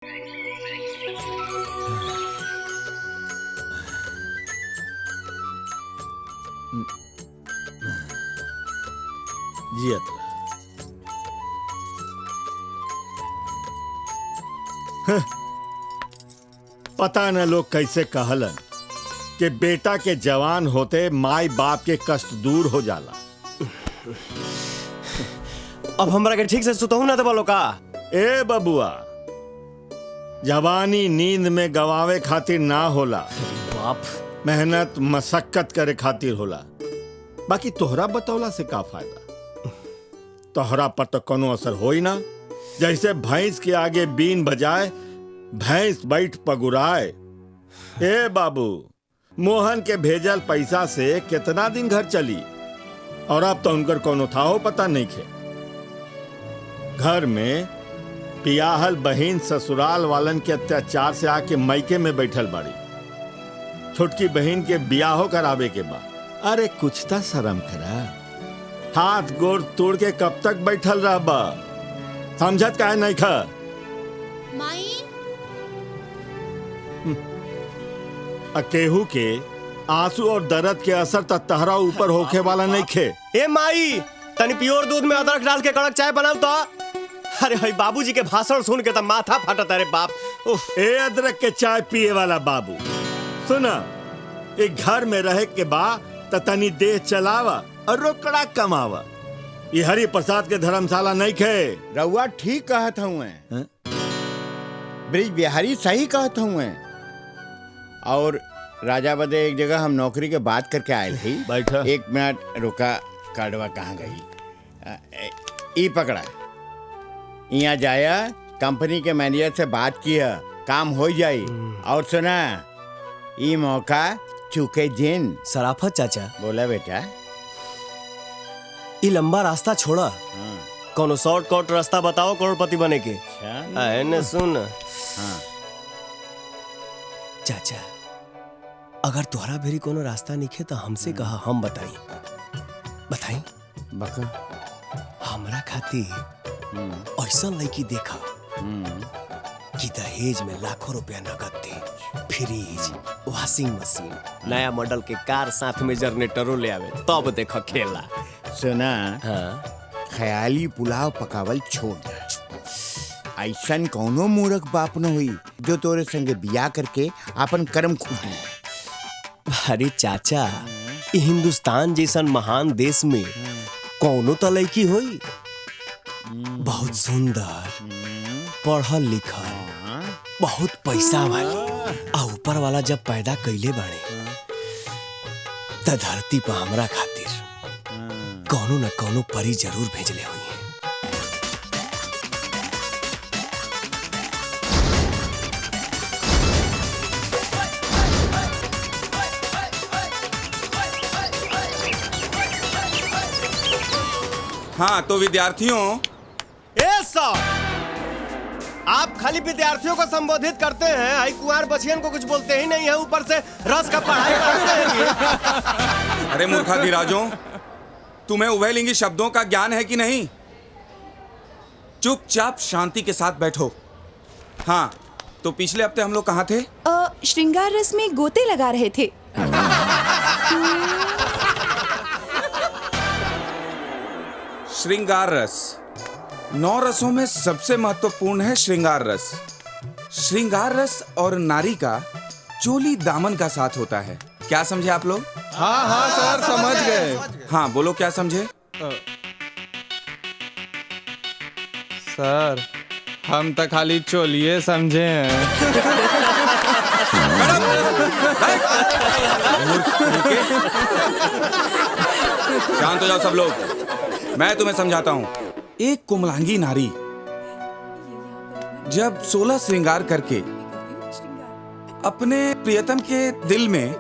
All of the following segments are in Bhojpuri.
जियत रह। पता न लोग कैसे कहलन कि बेटा के जवान होते माई बाप के कष्ट दूर हो जाला। अब हमरा के ठीक से सुतहू ना देबलो का? ए बबुआ, जवानी नींद में गवावे खातिर ना होला, बाप मेहनत मशक्कत करे खातिर होला। बाकी तोहरा बतौला से का फायदा? तोहरा पर तो कोनो असर होई ना। जैसे भैंस के आगे बीन बजाए भैंस बैठ पगुराए। ए बाबू, मोहन के भेजल पैसा से कितना दिन घर चली, और अब तो उनकर कोनो था हो पता नहीं खे। घर में पियाहल बहिन ससुराल वालन के अत्याचार से आके मैके में बैठल बाड़ी। छोटकी बहन के बियाहो करावे के बाद अरे कुछ तो शर्म करा। हाथ गोड़ तोड़ के कब तक बैठल रह बा? समझत काहे नहीं खा? माई अकेहू के आंसू और दर्द के असर त तहरा ऊपर होखे वाला नहीं खे। ए माई, तनी प्योर दूध में अदरक डाल के कड़क चाय बनाओ तो। अरे भाई बाबूजी के भाषण सुन के तो माथा फटता रे बाप। उफ। ए अदरक के चाय पिए वाला बाबू, सुना, एक घर में रहे के बा त तनी देह चलावा और रोकड़ा कमावा। ये हरि प्रसाद के धर्मशाला नहीं खे। रउआ ठीक कहत हूँ, हैं? ब्रिज बिहारी सही कहत हूँ। और राजा बदे एक जगह हम नौकरी के बात करके आए थे। बैठा। एक मिनट रुका, कार्डवा कहाँ गई? ई पकड़ा, यहाँ जाया, कंपनी के मैनेजर से बात किया, काम हो जाई। और सुना, ई मौका चुके जिन। सराफत चाचा, बोला बेटा। ये लंबा रास्ता छोड़ा, कोनो शॉर्टकट रास्ता बताओ करोड़पति बने के। ने सुन चाचा, अगर तुहरा भेरी कोनो रास्ता निखे तो हमसे कहा, हम बताई। बका हमरा खातिर ऐसा लड़की देखा कि दहेज में लाखों रुपया नगद दे, फ्रिज, वॉशिंग मशीन, नया मॉडल के कार, साथ में जनरेटरों ले आवे, तब देखा खेला। सुना, हाँ? ख्याली पुलाव पकावल छोड़ दे। ऐसन कौनो मूर्ख बाप न हुई जो तोरे संगे बिया करके अपन कर्म खूटी। अरे चाचा, ये हिंदुस्तान जैसन महान देश में कौनो तो लड़की होई बहुत सुंदर, पढ़ल लिखल, बहुत पैसा वाली, आ ऊपर वाला जब पैदा कैले बाड़े त धरती पर हमरा खातिर कौनो न कौनो परी जरूर भेजले हुई है। हाँ तो विद्यार्थियों, ए सर, आप खाली विद्यार्थियों को संबोधित करते हैं, आई कुंवार बचियन को कुछ बोलते ही नहीं है, ऊपर से रस का पढ़ाई करते हैं। अरे मूर्खाधिराजों, तुम्हें उभयलिंगी शब्दों का ज्ञान है कि नहीं? चुपचाप शांति के साथ बैठो। हाँ, तो पिछले हफ्ते हम लोग कहाँ थे? श्रृंगार रस में गोते लगा रहे थे। श्रृंगार रस 9 रसों में सबसे महत्वपूर्ण है श्रृंगार रस। श्रृंगार रस और नारी का चोली दामन का साथ होता है। क्या समझे आप लोग? हाँ हाँ सर, समझ गए। हाँ बोलो, क्या समझे? सर, हम तो खाली चोलिए समझे हैं। शांत हो जाओ सब लोग, मैं तुम्हें समझाता हूँ। एक कुमलांगी नारी जब 16 श्रृंगार करके अपने प्रियतम के दिल में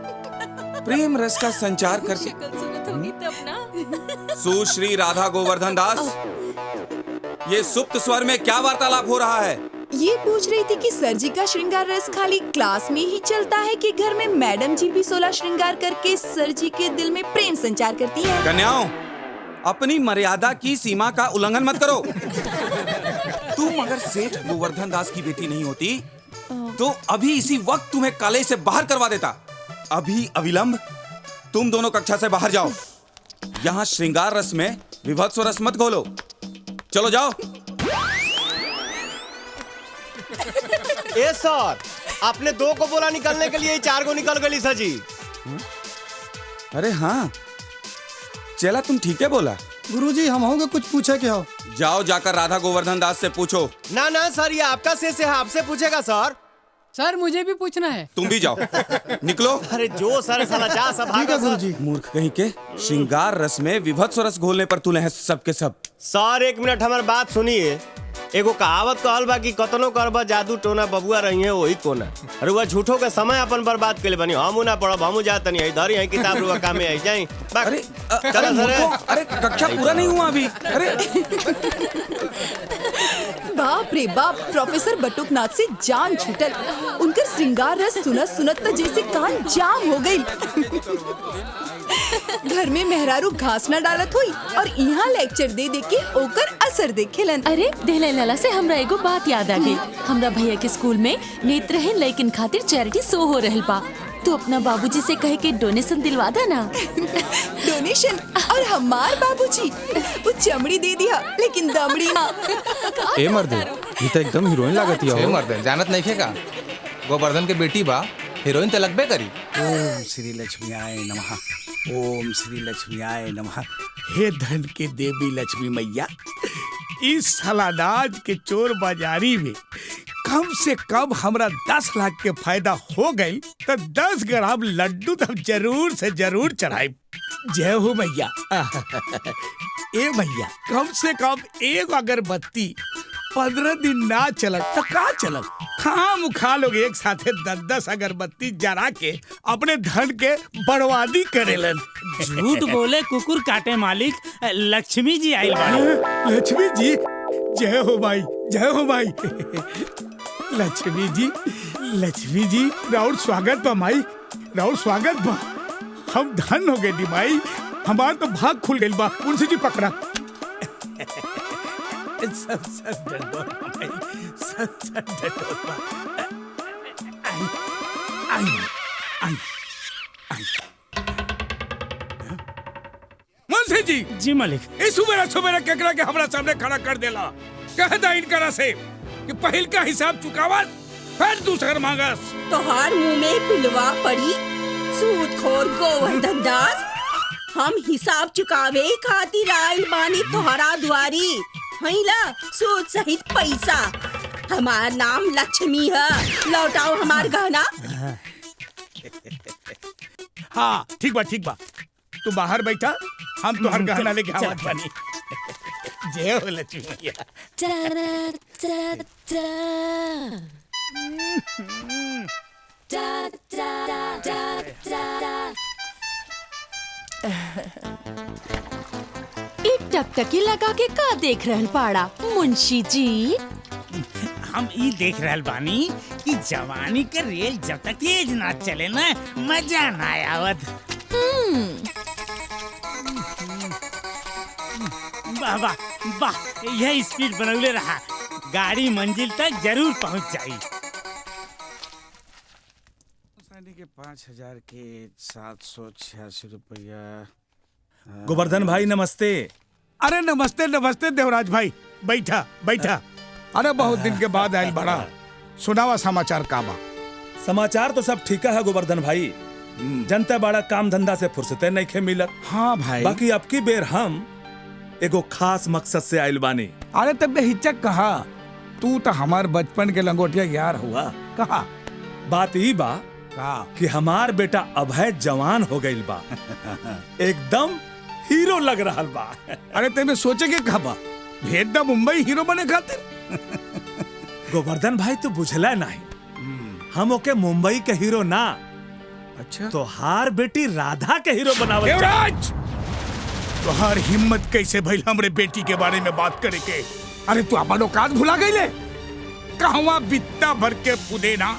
प्रेम रस का संचार करके, सुश्री राधा गोवर्धन दास, ये सुप्त स्वर में क्या वार्तालाप हो रहा है? ये पूछ रही थी कि सर जी का श्रृंगार रस खाली क्लास में ही चलता है कि घर में मैडम जी भी 16 श्रृंगार करके सर जी के दिल में प्रेम संचार करती है। कन्याओं, अपनी मर्यादा की सीमा का उल्लंघन मत करो। तुम अगर सेठ गोवर्धन दास की बेटी नहीं होती तो अभी इसी वक्त तुम्हें कॉलेज से बाहर करवा देता। अभी अविलंब तुम दोनों कक्षा से बाहर जाओ। यहाँ श्रृंगार रस में विभत्स रस मत घोलो। चलो जाओ। ए सर, आपने 2 को बोला निकलने के लिए, 4 को निकल गई सर जी। अरे हाँ चला, तुम ठीक है बोला। गुरुजी हम होंगे कुछ पूछे क्या हो? जाओ जाकर राधा गोवर्धन दास से पूछो। ना ना सर, ये आपका शेष है, आपसे पूछेगा सर। सर मुझे भी पूछना है। तुम भी जाओ, निकलो। अरे जो सर साला जा सब ठीक है गुरुजी। मूर्ख कहीं के, श्रृंगार रस में विभत्स रस घोलने पर तुले हैं सब के सब। सर 1 मिनट हमारी बात सुनिए। एगो कहावत कहल बा कि कतनो करबा जादू टोना बबुआ रही है वही कोना। अरे वह झूठो के समय अपन बर्बाद के लिए बनी। हम ना पढ़ब, हम जात नहीं इधर ही किताब रुआ काम में आई जाई। अरे चलो सर। अरे कक्षा पूरा नहीं हुआ अभी। अरे बाप रे बाप, प्रोफेसर बटुकनाथ से जान छूटल। उनकर श्रृंगार रस सुनत सुनत तो जैसे कान जाम हो गई। घर में मेहरारू घास न डालत हुई और यहाँ लेक्चर दे दे के ओकर असर देखेलन। अरे देहले लाला से हमरा एगो बात याद आ गई। हमरा भैया के स्कूल में नेत्रहीन लड़किन खातिर चैरिटी शो हो रहल बा। तो अपना बाबूजी से कहे के डोनेशन दिलवा दा ना। डोनेशन? और हमार बाबूजी वो चमड़ी दे दिया लेकिन दमड़ी ना। ए मर्दे, ये तो एकदम हीरोइन लागत है। मर्दे जानत नहीं खेगा, गोवर्धन के बेटी बा, हीरोइन तो लगबे करी। ओम श्री लक्ष्मीयाय नमः। ओम श्री लक्ष्मीयाय नमः। हे धन के देवी लक्ष्मी मैया, इस सलानाज के चोर बाजारी में कम से कम हमरा 10 लाख के फायदा हो गई तो 10 ग्राम लड्डू तो जरूर से जरूर चढ़ाई। जय हो मैया। ए मैया, कम से कम एक अगरबत्ती 15 दिन ना चलत तो का चलत? खाम खा लोग एक साथे 10-10 अगरबत्ती जरा के अपने धन के बर्बादी करेलन। झूठ बोले कुकुर काटे मालिक, लक्ष्मी जी आई। लक्ष्मी जी, जय हो माई, जय हो माई। लक्ष्मी जी राउर स्वागत बा माई, राउर स्वागत बा। हम धन हो गए नी माई, हमार तो भाग खुल गई बा। मुंशी जी पकड़ा। सत डंडोत माई, सत डंडोत बा। आई। मुंशी जी। जी मालिक। इस सुबेरा केकरा के हमरा सामने खड़ा कर देला। कहता इनकरा से कि पहिल का हिसाब चुकावत फिर दूसर मांगस। तोहार मुंह में पिलवा पड़ी सूदखोर गोवर्धन दास। हम हिसाब चुकावे खातिर आइल बानी तोहरा दुआरी। हैला सूद सहित पैसा। हमार नाम लक्ष्मी है, लौटाओ हमार गहना। हाँ ठीक बा, तू बाहर बैठा, हम तोहर गहना लेके आवत बानी। जय हो लक्ष्मी मैया। टकटकी लगा के का देख रहल पाड़ा मुंशी जी? हम ई देख रहल बानी कि जवानी के रेल जब तक तेज ना चले ना मजा ना आवत। वाह वाह वाह, यह स्पीड बनौले रहा, गाड़ी मंजिल तक जरूर पहुंच जाई। के 5000 के 786 रुपया। गोवर्धन भाई नमस्ते। अरे नमस्ते देवराज भाई, बैठा। अरे बहुत दिन के बाद आयल बड़ा, सुनावा समाचार का बा? समाचार तो सब ठीक है गोवर्धन भाई, जनता बड़ा काम धंधा से फुर्सते नहीं खे मिलत। हाँ भाई। बाकी अब की बेर हम एगो खास मकसद से आयल बानी। अरे तब बेहिचक कहा, तू तो हमार बचपन के लंगोटिया यार हुआ। कहा बात ई बा कि हमार बेटा अभय जवान हो गइल बा, एकदम हीरो लग रहा बा। अरे तेरे सोचे के कहा बा, भेज दा मुंबई हीरो बने खातिर। गोवर्धन भाई तो बुझला नहीं, हम ओके मुंबई के हीरो ना, अच्छा तो हार बेटी राधा के हीरो बनावल। देवराज, तुहार हिम्मत कैसे भइल हमरे बेटी के बारे में बात करे के? अरे तू अपन औकात भुला गईले? कहवा बित्ता भर के पुदेना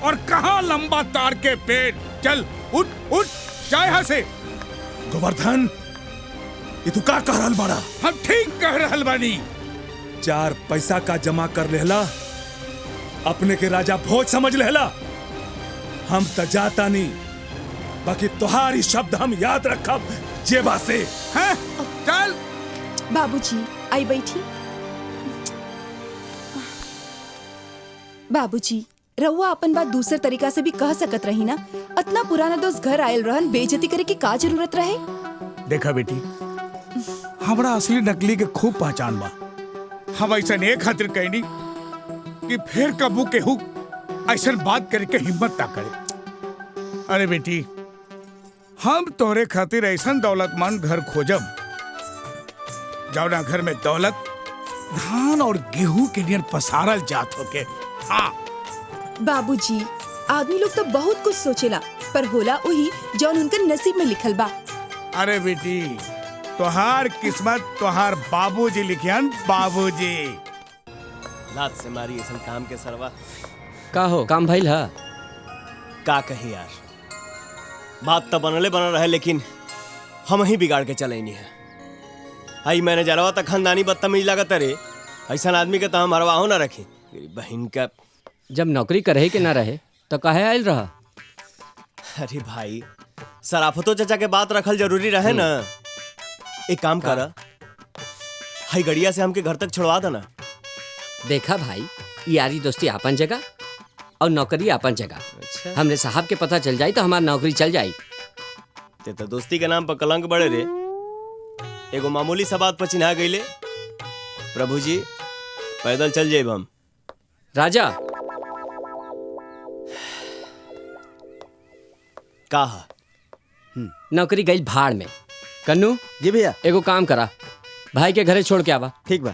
और कहाँ लंबा तार के पेड़। चल उठ जा यहाँ से। गोवर्धन, ये तू का कह रहल बड़ा? हम ठीक कह रहल बानी। चार पैसा का जमा कर लेला, अपने के राजा भोज समझ लेला। हम त जाता नहीं, बाकी तुम्हारी शब्द हम याद रखब जेबा से। हैं? चल बाबूजी आई बैठी। बाबूजी रहुआ अपन बात दूसरे तरीका से भी कह सकत रही ना। इतना पुराना दोस्त घर आयल रहन, बेइज्जती करे की का जरूरत रहे। देखा बेटी, हमरा असली नकली के खूब पहचान बा। हम ऐसा एक खातिर कहनी कि फिर कबू केहू ऐसा बात करे के हिम्मत ना करे। अरे बेटी, हम तोरे खातिर ऐसा दौलतमंद घर खोजब जौना घर में दौलत धान और गेहूं के नियर पसारल जात होके। हाँ बाबूजी, आदमी लोग तो बहुत कुछ सोचेला, पर होला वही जौन उनके नसीब में लिखल बा। अरे बेटी, तोहार किस्मत तोहार बाबूजी लिखियन, बाबूजी। लात से मारी ऐसा काम के सरवा। का हो काम भइल हा? का कही यार, बात तो बनले बनल रहे, लेकिन हम ही बिगाड़ के चले नहीं है। आई मैंने जरवा तक खानदानी बदतमीज लागत रे। ऐसा आदमी के तो हम हरवाहो ना रखी। बहन का जब नौकरी करे के ना रहे तो काहे आयल रहा? अरे भाई, सराफतो चाचा के बात रखल जरूरी रहे ना। एक काम कर, हाई गड़िया से हमके घर तक छोड़वा देना। देखा भाई, यारी दोस्ती आपन जगह और नौकरी आपन जगह। अच्छा। हमरे साहब के पता चल जाई तो हमारी नौकरी चल जाई। ते तो दोस्ती के नाम पर कलंक बड़े रे। एगो मामूली सा बात पर चिन्हा गईले। प्रभु जी, पैदल चल जाइब हम। राजा कहा नौकरी गई भाड़ में। कन्नू जी भैया, एगो काम करा, भाई के घरे छोड़ के आवा। ठीक बा।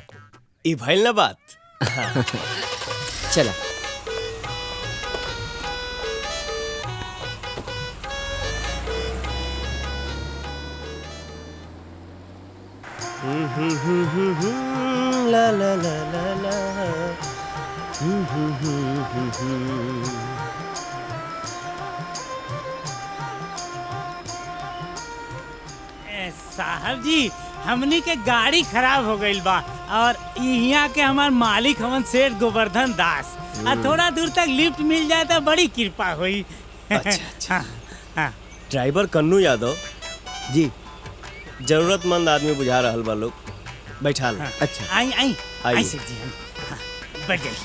ई भइल ना बात। चला। ला ला ला ला ला। साहब जी, हमनी के गाड़ी खराब हो गई बा और यहाँ के हमार मालिक हमन सेठ गोवर्धन दास। थोड़ा दूर तक लिफ्ट मिल जाए तो बड़ी कृपा हुई। अच्छा। ड्राइवर कन्नू यादव जी, जरूरतमंद आदमी बुझा रहल बा लोग। बैठा लो। अच्छा आई आई आइए। आई सेठ जी, बैठ जाइए।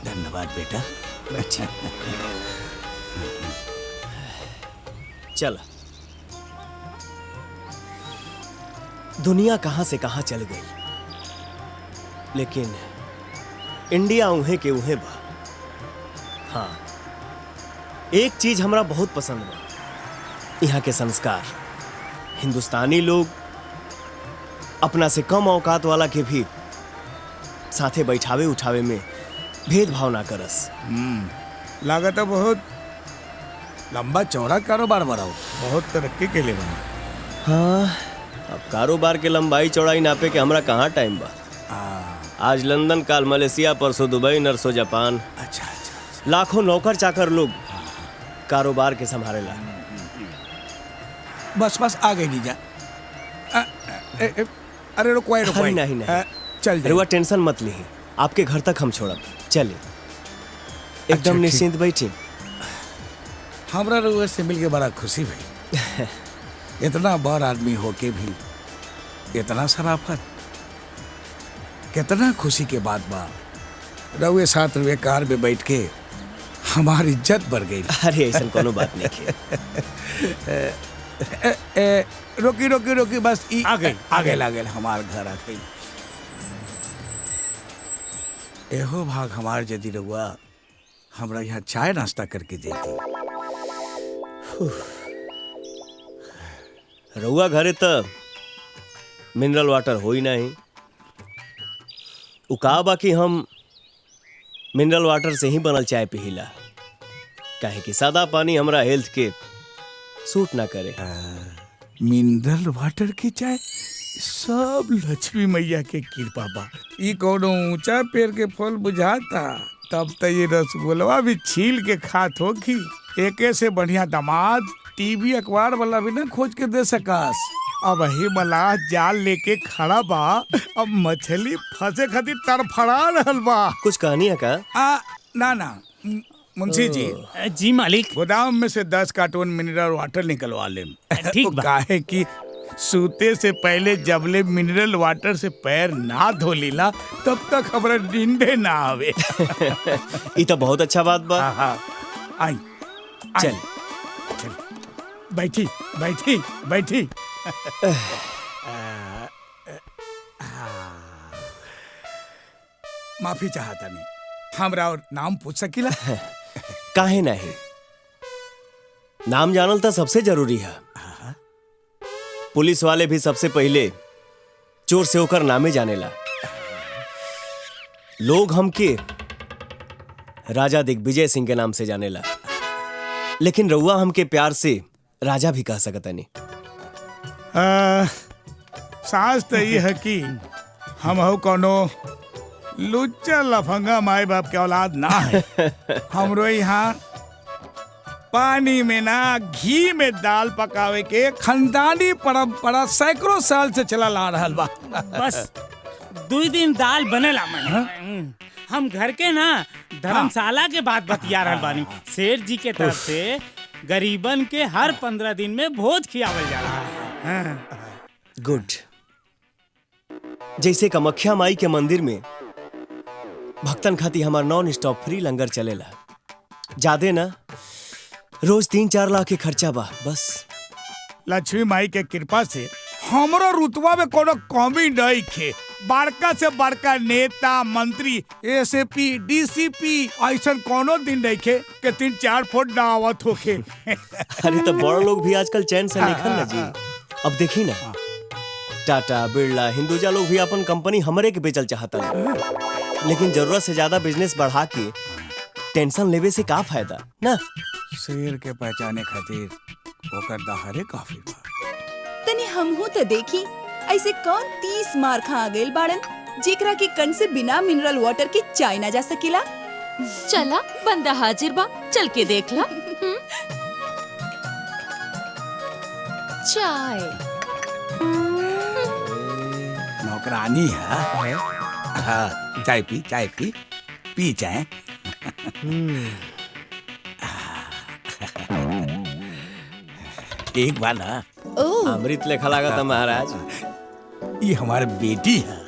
धन्यवाद बेटा। बैठिए। चल, दुनिया कहां से कहां चल गई, लेकिन इंडिया उहे के उहे बा। हाँ, एक चीज हमरा बहुत पसंद बा, यहाँ के संस्कार। हिंदुस्तानी लोग अपना से कम औकात वाला के भी साथे बैठावे उठावे में भेदभाव ना करस। लागत है बहुत लंबा चौड़ा कारोबार बढ़ाओ, बहुत तरक्की के लिए बना। हाँ, अब कारोबार के लंबाई चौड़ाई नापे के हमरा कहाँ टाइम बा। आज लंदन, काल मलेशिया, परसों दुबई, नरसों जापान। अच्छा। लाखों नौकर चाकर लोग कारोबार के संभालेला। बस आ गई नीजा। अरे रुको नहीं। चल रुआ टेंशन मत ली, आपके घर तक हम छोड़ब। चलिए, एकदम निश्चिंत बैठिए। हमरा रुआ से मिलके बड़ा खुशी भाई। इतना बड़ आदमी होके भी इतना शराफत, कितना खुशी के बात बा। रउए साथ रुए कार में बैठ के हमारी इज्जत बढ़ गई। अरे ऐसा कोनो बात नहीं है। रोकी बस आगे हमार घर आ गई। एहो भाग हमार यदि रउआ हमरा यहाँ चाय नाश्ता करके देती। रउआ घरे तो मिनरल वाटर हो ही नहीं। उका बाकी हम मिनरल वाटर से ही बनल चाय पिहिला, काहे कि सादा पानी हमरा हेल्थ के सूट ना करे। मिनरल वाटर की चाय सब लक्ष्मी मैया के कृपा बा। ई कोनो ऊंचा पेड़ के फल बुझाता, तब तो ये रसगुल्ला भी छील के खात होगी। एके से बढ़िया दामाद टीवी अखबार वाला भी ना खोज के दे सकास। अब ही मलाह जाल लेके खड़ा बा, अब मछली फंसे खातिर तड़फड़ा रहल बा। कुछ कहानी है का? ना मुंशी जी। जी मालिक। गोदाम में से 10 कार्टून मिनरल वाटर निकलवा ले। ठीक बा। काहे कि सूते से पहले जबले मिनरल वाटर से पैर ना धो लीला तब तक हमारा नींदे ना आवे। ये तो बहुत अच्छा बात बा। आई चल बैठी बैठी बैठी। माफी चाहता नहीं, हमरा और नाम पूछ सकीला? काहे नहीं, नाम जानल तो सबसे जरूरी है। पुलिस वाले भी सबसे पहले चोर से होकर नामे जानेला। लोग हमके राजा दिग्विजय सिंह के नाम से जानेला, लेकिन रउआ हमके प्यार से राजा भी कह सकता नहीं। सास तो ये है कि हम हो कोनो लुच्चा लफंगा माए बाप के औलाद ना है। हमरो यहाँ पानी में ना घी में दाल पकावे के खानदानी परंपरा सैकड़ों साल से चला ला रहल बा। बस 2 दिन दाल बनेला मन। हम घर के ना धर्मशाला के बात बतिया रहल बानी। सेठ जी के तरफ से गरीबन के हर 15 दिन में भोज खियावल जा रहा है। गुड। जैसे कामाख्या माई के मंदिर में भक्तन खाती हमार नॉन स्टॉप फ्री लंगर चलेला। ज्यादा ना, रोज 3-4 लाख के खर्चा बा बस। लक्ष्मी माई के कृपा से हमरो रुतबा में कोनो कमी नहीं खे। बड़का से बड़का नेता मंत्री एसपी डीसीपी ऐसा कोनो दिन नहीं खे के 3-4 फुट ना आवत होखे। अरे तो बड़ लोग भी आजकल चैन से निकल ना जी। अब देखी ना, टाटा बिरला हिंदुजा लोग भी अपन कंपनी हमरे के बेचल चाहता है, लेकिन जरूरत से ज्यादा बिजनेस बढ़ा के टेंशन लेवे से का फायदा ना। शेर के पहचाने खातिर ओकर दहाड़े काफी बा। तनी हमहू तो देखी ऐसे कौन 30 मार खा गइल बाड़न जेकरा के कन से बिना मिनरल वाटर के चाय ना जा सकेला। चला बंदा हाजिर बा, चल के देख ला। चाय नौकरानी है। हाँ, चाय पी पी चाय। एक बार ना अमृत लेखा लगा था महाराज। ये हमारी बेटी है।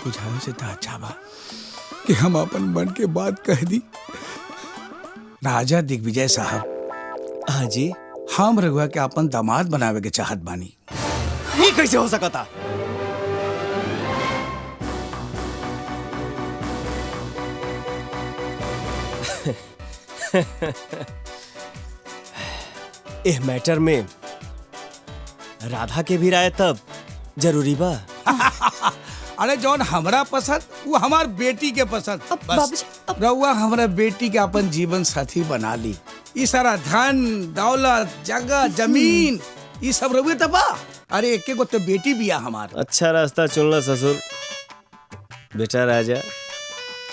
बुझावे से तो अच्छा बा कि हम अपन मन के बात कह दी। राजा दिग्विजय साहब। हाँ जी। हम रघुआ के अपन दामाद बनावे के चाहत बानी। ये कैसे हो सकता? इस मैटर में राधा के भी राय तब जरूरी बा। अरे जौन हमरा पसंद वो हमार बेटी के पसंद। बस रउआ हमरा बेटी के अपन जीवन साथी बना ली। ये सारा धन दौलत जगह जमीन ये सब रउए तबा। अरे एक गो तो बेटी बिया हमार। अच्छा रास्ता चुनला ससुर। बेटा राजा,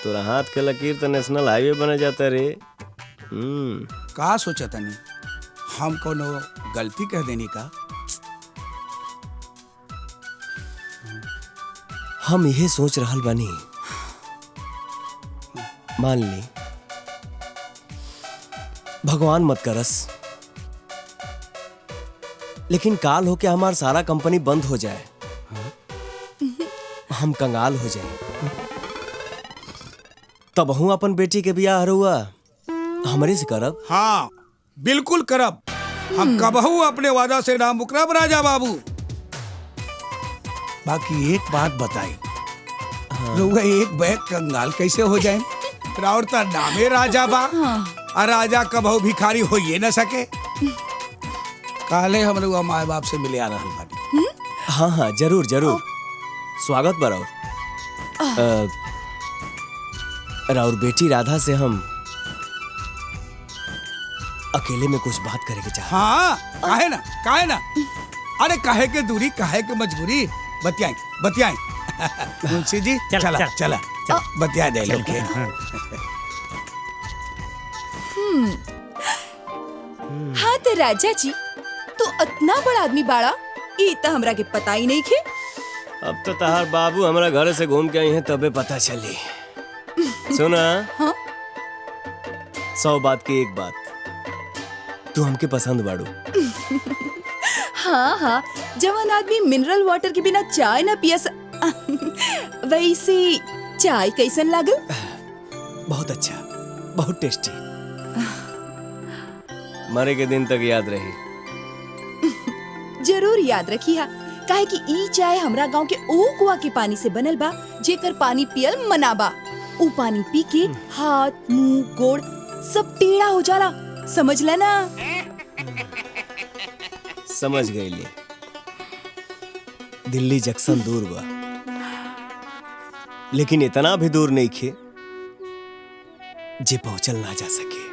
तोरा हाथ के लकीर तो नेशनल हाईवे बने जाता रे। का सोचा तनी हम कोनो गलती कह देनी का? हम यही सोच रहल बानी, मान ली भगवान मत करस, लेकिन काल होके हमार सारा कंपनी बंद हो जाए, हम कंगाल हो जाए, तब हूँ अपन बेटी के बियाह हरुआ हमरे से करब। हाँ बिल्कुल करब। हम कबहू अपने वादा से ना मुकरब राजा बाबू। बाकी एक बात बताई, रउआ एक बैग कंगाल कैसे हो जाए? राउरता नामे राजा बा। और राजा कबहू भिखारी हो ये न सके। काले हम रउआ माए बाप से मिले आ रहल बानी। हाँ हाँ जरूर जरूर, स्वागत बराबर। और बेटी राधा से हम अकेले में कुछ बात करेंगे चाह। हाँ काहे ना अरे काहे के दूरी काहे के मजबूरी बतियाई मुंशी जी चला बतिया दे लोग के। हाँ तो राजा जी तू इतना बड़ा आदमी बाड़ा ये तो हमरा के पता ही नहीं खे। अब तो तहार बाबू हमारा घर से घूम के आई हैं तबे पता चली। सुना हाँ? 100 बात की एक बात, तू हमके पसंद बाड़ू। हाँ जवान आदमी मिनरल वाटर के बिना चाय ना पिया वैसे चाय कैसन लागल? बहुत अच्छा, बहुत टेस्टी, मरे के दिन तक याद रही। जरूर याद रखी हा, काहे कि ई चाय हमरा गांव के ओ कुआ के पानी से बनल बा जेकर पानी पियल मना बा। ऊ पानी पी के हाथ मुंह गोड़ सब टेढ़ा हो जाला, समझ लेना। समझ गई ले। दिल्ली जंक्शन दूर बा, लेकिन इतना भी दूर नहीं खे जे पहुंचल ना जा सके।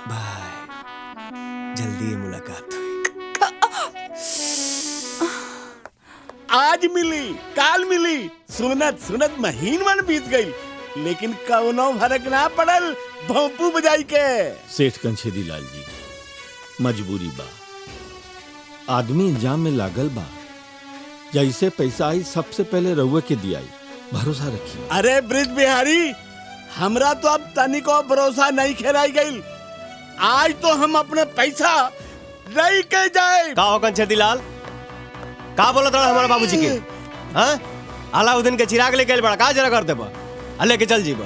बाय, जल्दी ये मुलाकात हुई। आज मिली काल मिली, सुनत महीन मन बीत गई, लेकिन कौनो फर्क ना पड़ल भोंपू बजाई के। सेठ कंछेदी लाल जी, मजबूरी बा, आदमी इंजाम में लागल बा। जैसे पैसा आई सबसे पहले रउए के दियाई, भरोसा रखिए। अरे ब्रिज बिहारी, हमरा तो अब तनिको भरोसा नहीं खेराई गई। आज तो हम अपने पैसा नहीं के जाए। का हो कंछेदी लाल, का बोलत रहा हमारा बाबूजी के? हाँ, अलाउद्दीन के चिराग लेके बड़ा का जरा कर देबा, लेके चल जीबा।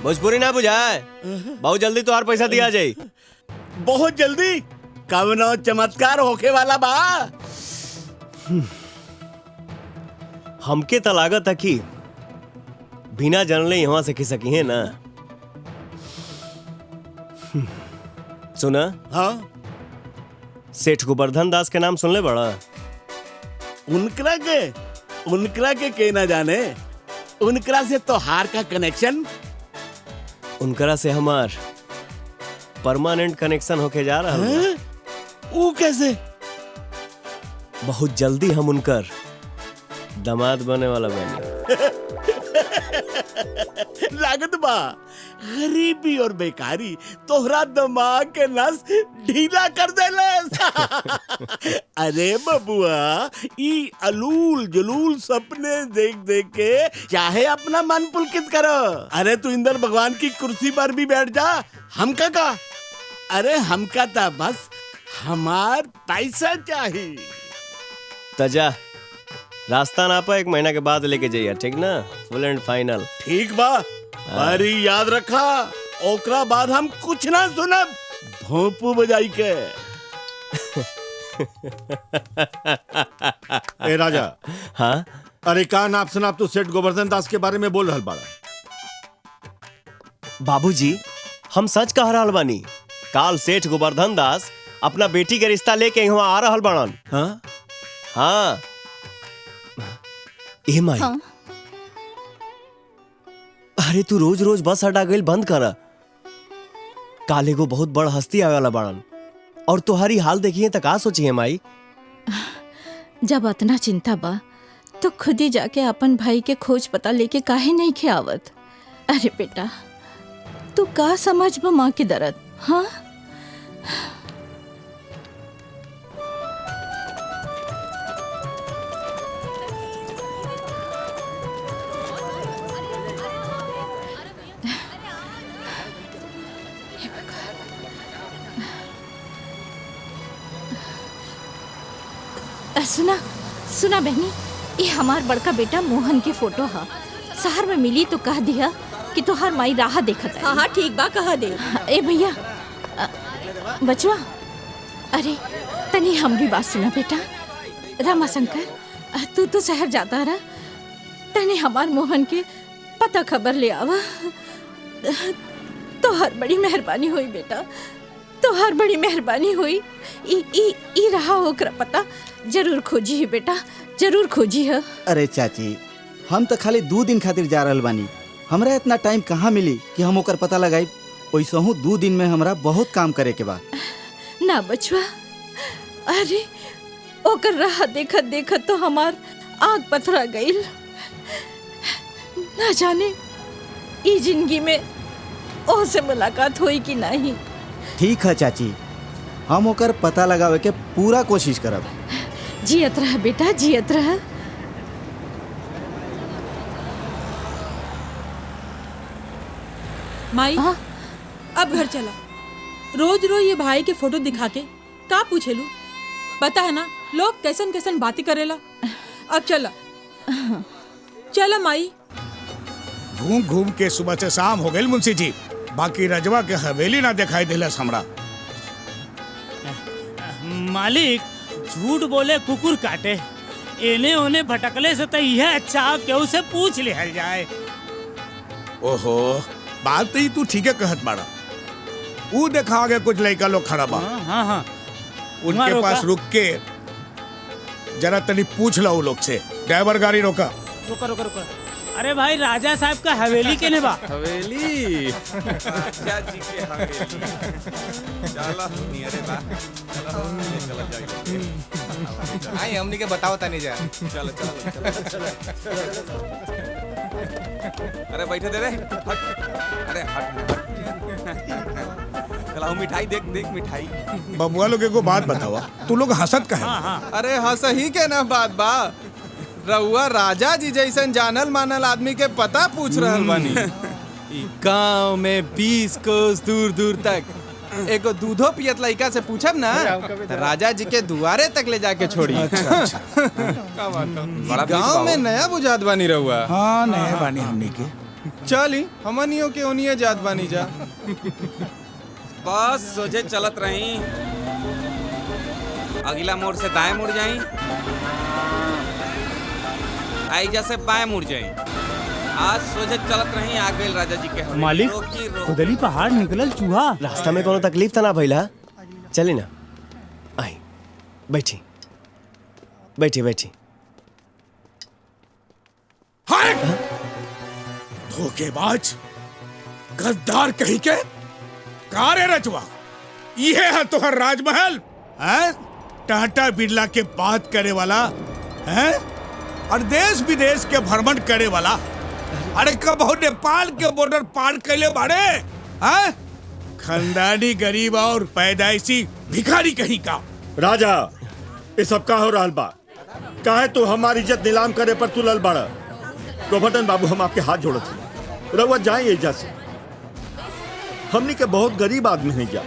भोजपुरी ना बुझाए, बहुत जल्दी तो हर पैसा दिया जाए। बहुत जल्दी कवनो चमत्कार होके वाला बा। हमके तो लागत है कि बिना जानले यहाँ से खिसकी है ना। सुना? हाँ? सेठ गोवर्धन दास के नाम सुनले बड़ा? उनकरा के ना जाने। उनकरा से तोहार का कनेक्शन? उनकरा से हमार परमानेंट कनेक्शन होके जा रहा है। वो कैसे? बहुत जल्दी हम उनकर दामाद बने वाला बने। लागत बा गरीबी और बेकारी तोहरा दिमाग के नस ढीला कर देले। अरे बबुआ, ई अलूल जलूल सपने देख देख के चाहे अपना मन पुलकित करो। अरे तू इंद्र भगवान की कुर्सी पर भी बैठ जा, हमका का? अरे हमका था बस हमार पैसा चाहिए। तजा रास्ता ना पा 1 महीना के बाद लेके जाइए, ठीक ना? फुल एंड फाइनल। ठीक बा, अरे याद रखा, ओकरा बाद हम कुछ ना सुनब भोंपू बजाई के। ए राजा। हाँ? अरे का नाप सनाप तू सेठ गोवर्धन दास के बारे में बोल रहल बाड़ा? बाबूजी, हम सच कह रहल बानी। काल सेठ गोवर्धन दास अपना बेटी के रिश्ता लेके यहाँ आ रहल बाड़न। हाँ? हाँ। ए माई, हाँ? अरे तू रोज रोज बस अड्डा गइल बंद कर। काले को बहुत बड़ हस्ती आवे वाला बाड़न, और तुम्हारी हाल देखिए तो का सोची है माई? जब इतना चिंता बा तो खुद ही जाके अपन भाई के खोज पता लेके काहे नहीं खे आवत? अरे बेटा, तू का समझ बा माँ के दर्द? हाँ? सुना सुना बहनी, ये हमार बड़का बेटा मोहन के फोटो है। शहर में मिली तो कह दिया कि तोहार माई राह देखत है। हाँ ठीक बा, कह दे। ए भैया, बचवा, अरे तनी हमरी बात सुना बेटा। रामाशंकर, तू तो शहर जाता रहा, तनी हमार मोहन के पता खबर ले आवा। तोहर बड़ी मेहरबानी हुई बेटा, तोहर बड़ी मेहरबानी हुई। ई रहा होकर पता जरूर खोजी है बेटा, जरूर खोजी है। अरे चाची, हम तो खाली 2 दिन खातिर जा रहल बानी, हमरा इतना टाइम कहाँ मिली कि हम ओकर पता लगाई। वैसे हूँ 2 दिन में हमरा बहुत काम करे के बा। ना बचवा, अरे ओकर राह देखत देखत तो हमार आँख पथरा गईल। ना जाने ई जिंदगी में ओसे मुलाकात होई कि नहीं। ठीक है चाची, हम ओकर पता लगावे के पूरा कोशिश करब। जियत रह बेटा, जियत रह। माई अब घर चला। रोज रोज ये भाई के फोटो दिखा के का पूछेलू? पता है ना लोग कैसन कैसन बातें करेला। अब चला चला माई। घूम घूम के सुबह से शाम हो गई मुंशी जी, बाकी रजवा के हवेली ना दिखाई दिलस हमरा। मालिक झूठ बोले कुकुर काटे। एने ओने भटकले से तो यह अच्छा केहू से पूछ लिहल जाए। ओहो, बात तो ही तू ठीक है कहत बाड़ा। वो देखा आगे कुछ लड़का लोग खड़ा बा। हाँ। उनके पास रुक के जरा तनी पूछ लो लोग से। ड्राइवर गाड़ी रोका। रुका। अरे भाई राजा साहब का हवेली के ने बा। हवेली राजा जी के हवेली। चलो नियरे बा। आई हमनी के बताओ तनी जा। चलो। अरे बैठे दे रे। हट। अरे हट। चला मिठाई देख मिठाई। बबुआ लोग को बात बतावा, तू लोग हंसत कहे? अरे हंस ही के ना बात बा। रउआ राजा जी जैसन जानल मानल आदमी के पता पूछ रहल बानी। गांव में 20 कोस दूर दूर तक एगो दूधो पियत लड़का से पूछब ना, राजा जी के दुआरे तक ले जाके छोड़ी। अच्छा। गांव में नया बुझात बानी रउआ। हाँ नया बानी हमनी के। चली हमनियों के ओनिए जात बानी जा। बस सोचे चलत रही। अगला मोड़ से दाएं मुड़ जाई, आइजा से बाएं मुड़ जाई। आज सोचे चलत रही, आ गइल राजा जी के हवेली। मालिक रोकी। खुदली पहाड़ निकलल चूहा। रास्ता में कोनो तकलीफ तो ना भइला? चली ना, आई बैठी। धोखेबाज, गद्दार कहीं के। का रे रजवा, ये है तोहर राजमहल? हैं? टाटा बिरला के बात करे वाला हैं? और देश विदेश के भ्रमण करे वाला। अरे कब नेपाल के बॉर्डर पार कैले बाड़े? हैं? खानदानी गरीब और पैदाइशी भिखारी कहीं का। राजा, ये सब का हो रहा बा? काहे तू हमारी इज्जत नीलाम करे पर तू लल बाड़ा? गोवर्धन बाबू, हम आपके हाथ जोड़त हैं, रउआ जाए एजा से। हमनी के बहुत गरीब आदमी नहीं जा।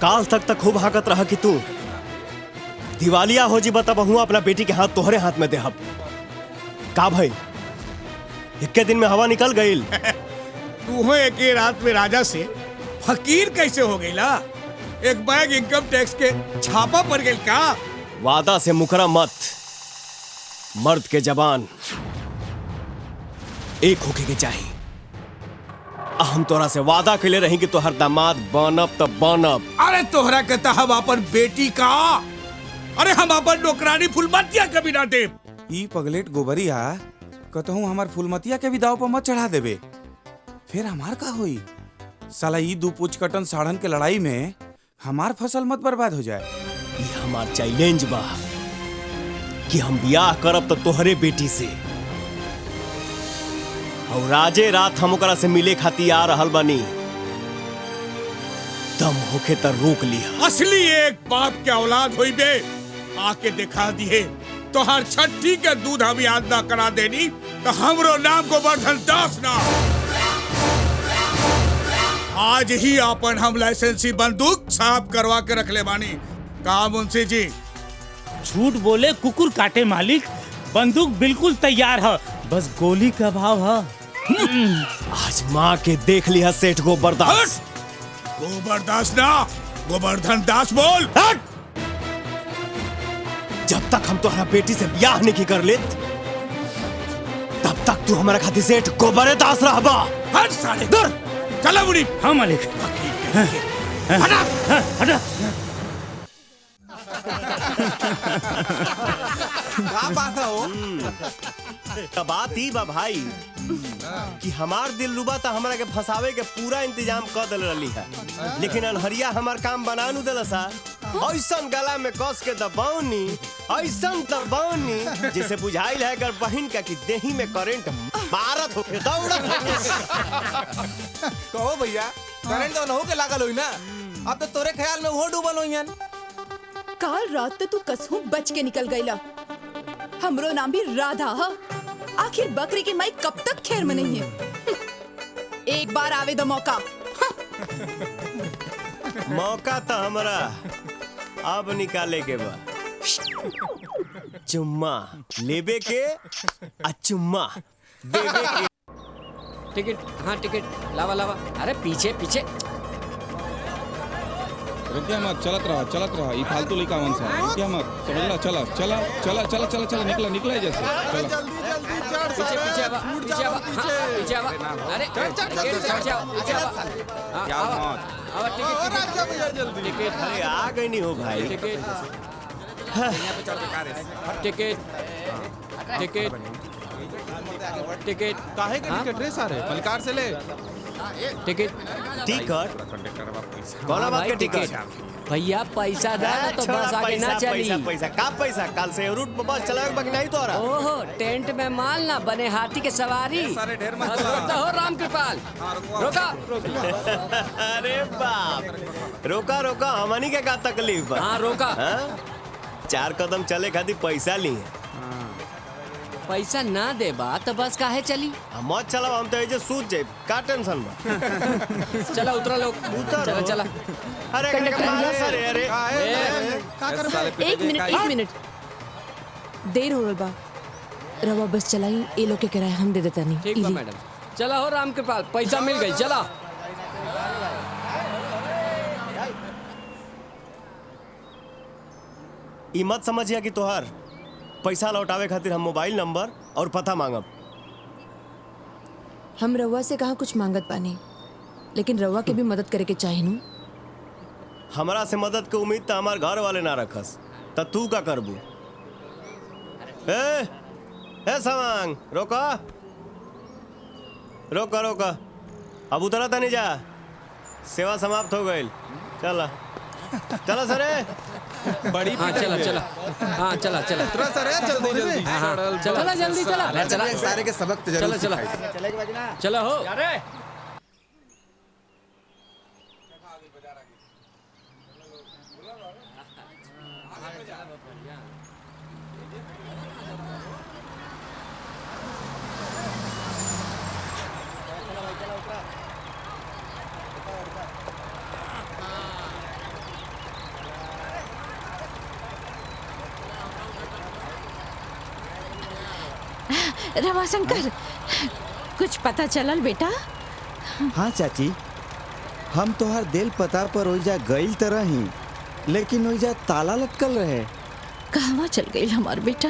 काल तक खूब हाकत रहा कि तू दिवालिया हो जी। बता बहुआ अपना बेटी के हाथ तोहरे हाथ में देहब। का भाई, इक्के दिन में हवा निकल गईल। तू हो एक ही रात में राजा से फकीर कैसे हो गई ला? एक बैग इनकम टैक्स के छापा पड़ गई का? वादा से मुकरा मत। मर्द के जबान एक होके के चाहिए। हम तोरा से वादा के लिए रही कि तोहर दामाद बनब तब बनब। अरे तोहरा कहता हम अपन बेटी का। अरे हम अपन नौकरानी फुलमतिया कभी ना दे। ई पगलेट गोबरिया कहूँ हमार फुलमतिया के भी दाव पर मत चढ़ा देबे, फिर हमार का होई? साला ई 2 पूछ कटन साढ़न के लड़ाई में हमार फसल मत बर्बाद हो जाए। ये हमार चैलेंज बा कि हम ब्याह करब तो तोहरे बेटी से, और राजे रात हम ओकरा से मिले खातिर आ रहल बानी। दम होके त रोक लिया। असली एक बाप के औलाद होई बे, आके दिखा दिए। तो हर छठी के दूध हम याद ना करा देनी तो हमरो नाम गोवर्धन दास ना। आज ही अपन हम लाइसेंसी बंदूक साफ करवा के रख ले बानी। कहा मुंशी जी? झूठ बोले कुकुर काटे मालिक। बंदूक बिल्कुल तैयार है, बस गोली का भाव है। आज माँ के देख लिया सेठ गोबरदास। गोबरदास ना, गोवर्धन दास बोल। जब तक हम तुम्हारा बेटी से ब्याह नहीं कर ले, तब तक तू हमारा खातिर सेठ गोबरे दास रहबा। हट साले, दूर चला बुढ़ी। हाँ मालिक। हटा हटा। क्या बात है? बात ही बा भाई कि हमार दिल रुबा तो हमरा के फंसावे के पूरा इंतजाम कर दिल रही है, लेकिन अनहरिया हमार काम बना नु दिल सा। ऐसन गला में कस के दबावनी, ऐसन दबावनी जैसे बुझाइल है अगर बहन का कि देही में करंट मारत हो दौड़त कहो भैया, करंट तो नहु के लागल होई ना, अब तो तोरे ख्याल में वो डूबल होइयन। काल रात तो तू कसहू बच के निकल गईला। हमरो नाम भी राधा है। आखिर बकरी की माई कब तक खैर में नहीं है। एक बार आवे दो मौका। मौका तो हमरा अब निकाले के बा। चुम्मा लेबे के आ चुम्मा देबे के। टिकट, हाँ टिकट लावा लावा। अरे पीछे पीछे रुकिया मत, चलत रहा ये फालतू लड़का मन सा, रुकिया मत, समझला। चला चला चला चला चला चला, निकला निकला है जैसे। चला पीछे पीछे आवा, पीछे आवा, हाँ पीछे आवा। अरे पीछे आवा, पीछे आवा। क्या मत आवा टिकट टिकट। अरे आ गई नहीं हो भाई। टिकट टिकट टिकट टिकट काहे के टिकट रे सारे मलकार से ले। टिकट टिकट कौन बात के टिकट? भैया पैसा दे ना तो बस आगे ना चली। पैसा पैसा का पैसा? कल से रूट पर बस चलावे बाकी नहीं तो रहा। ओहो टेंट में माल ना बने हाथी के सवारी। सारे ढेर मत रोकता हो राम कृपाल, रोका। अरे बाप, रोका रोका, हमनी के का तकलीफ बा? हाँ रोका। 4 कदम चले खातिर पैसा ली है। पैसा ना दे बा तो बस काहे चली? मत चलाओ, हम तो ऐसे सूझ जाए, का टेंशन बा? चला उतरा लोग, चला चला। अरे अरे एक मिनट देर हो रहा बा। रवा बस चलाई, ए लोग के किराया हम दे देता नहीं। ठीक बा मैडम, चला हो राम कृपाल, पैसा मिल गई, चला। ई मत समझिया कि तोहार पैसा लौटावे खातिर हम मोबाइल नंबर और पता मांगब। हम रवा से कहा कुछ मांगत पानी, लेकिन रवा के भी मदद करे के चाहिए नु। हमरा से मदद के उम्मीद तो हमार घर वाले ना रखस, त तू का करबू? ए सवांग, रोका रोका रोका, अब उतरा था नहीं जा, सेवा समाप्त हो गई। चला चला सरे बड़ी। हाँ चला चला, हाँ चला चला सरे जल्दी जल्दी। चला जल्दी चला चला, सारे के सबक तो चला चला चला हो। रमाशंकर, कुछ पता चलल बेटा? हाँ चाची, हम तोहार दिल पता पर ओइजा गइल तरह ही, लेकिन ओइजा ताला लटकल रहे। कहवा चल गई हमार बेटा?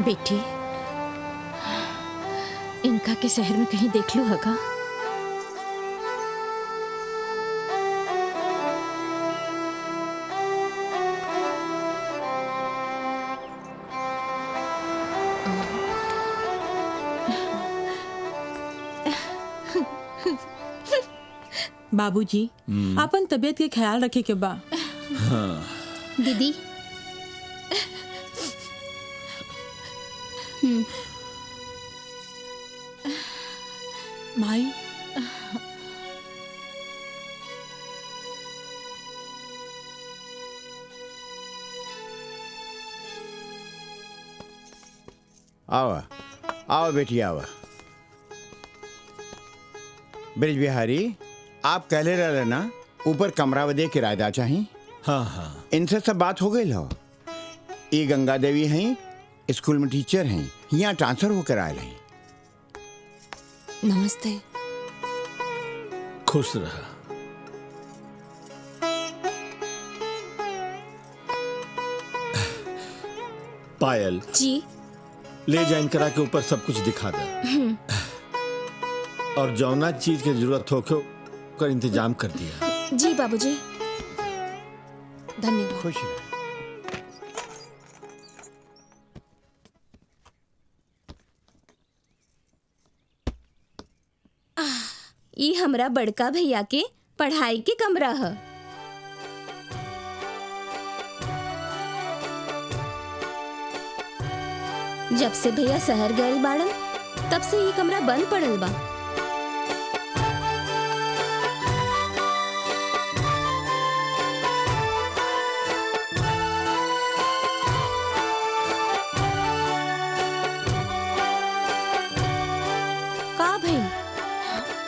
बेटी, इनका के शहर में कहीं देख लू होगा? बाबूजी, अपन तबीयत के ख्याल रखे के बा। दीदी माई, आओ आओ बेटी आओ। ब्रिज बिहारी, आप कहले रहे ना ऊपर कमरा दे किराएदार चाहिए? हाँ हाँ, इनसे सब बात हो गई हो। ये गंगा देवी हैं, स्कूल में टीचर हैं, यहाँ ट्रांसफर होकर आए हैं। नमस्ते। खुश रहा। पायल जी। ले जा इनकरा के ऊपर सब कुछ दिखा दे, और जौना चीज की जरूरत हो ओकर इंतजाम कर दिया। जी बाबूजी। धन्यवाद। खुश रह। ई हमरा बड़का भैया के पढ़ाई के कमरा है। जब से भैया शहर गए बाड़न तब से ये कमरा बंद पड़ल बा। का भाई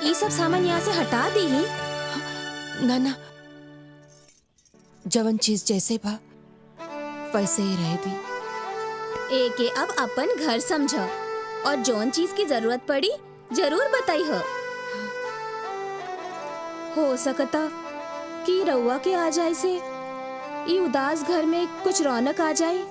ये सब सामान यहाँ से हटा दी ही? ना ना, जवन चीज जैसे बा वैसे ही रह दी। एके अब अपन घर समझो और जौन चीज की जरूरत पड़ी जरूर बताई हो सकता कि रउआ के आ जाए से ये उदास घर में कुछ रौनक आ जाए।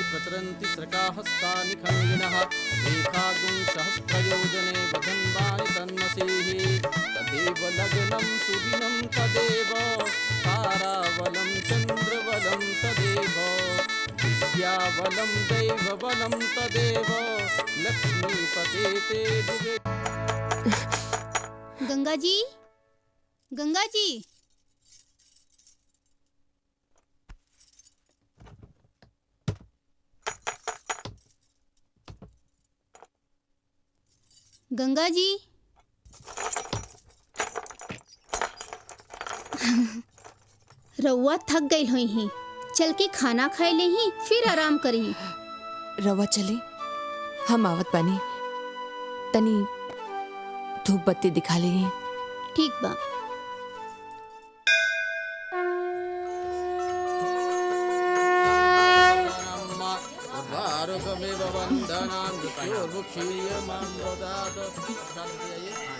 प्रचरन्ति स्रकाहस्तानि खण्डिनः रेखागुं सहस्रयोजने वदन्वानि तन्मसीः तदेव लग्नं सुदिनं तदेव ताराबलं चन्द्रबलं तदेव विद्याबलं दैवबलं तदेव लक्ष्मीपते ते दिवे। गंगा जी, गंगा जी, गंगा जी। रउआ थक गई हुई ही, चल के खाना खाए ले ही फिर आराम करी। रवा चले, हम आवत बानी। तनी धूप बत्ती दिखा ले। ठीक बा।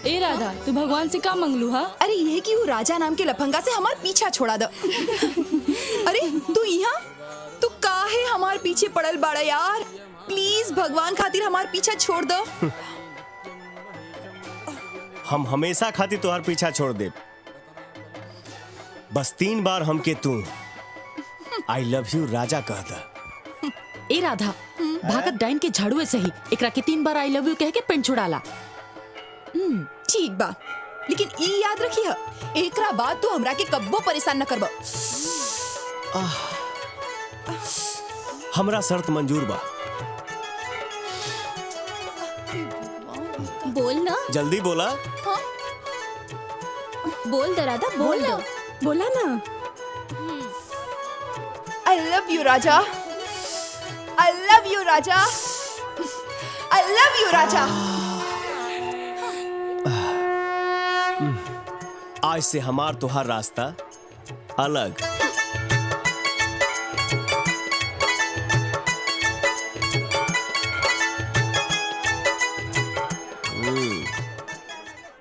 ए राधा, तू भगवान से का मंगलू हा? अरे ये कि वो राजा नाम के लफंगा से हमार पीछा छोड़ा दो। अरे तू यहाँ, तू काहे हमार पीछे पड़ल बाड़ा यार? प्लीज भगवान खातिर हमार पीछा छोड़ दो। हम हमेशा खातिर तुहार पीछा छोड़ दे। बस 3 बार हमके तू आई लव यू राजा कहता। ए राधा, भागत डाइन के झाड़ुए सही एकरा के 3 बार आई लव यू कह के पेन छुड़ाला। ठीक बा, लेकिन ई याद रखी है, एकरा बाद तू हमरा के कब्बो परेशान न करबा। हमरा शर्त मंजूर बा। बोल ना। जल्दी बोला। हाँ? बोल राधा, बोल ना। बोला ना। I love you Raja. I love you Raja. I love you राजा। आज से हमार तुहार रास्ता अलग।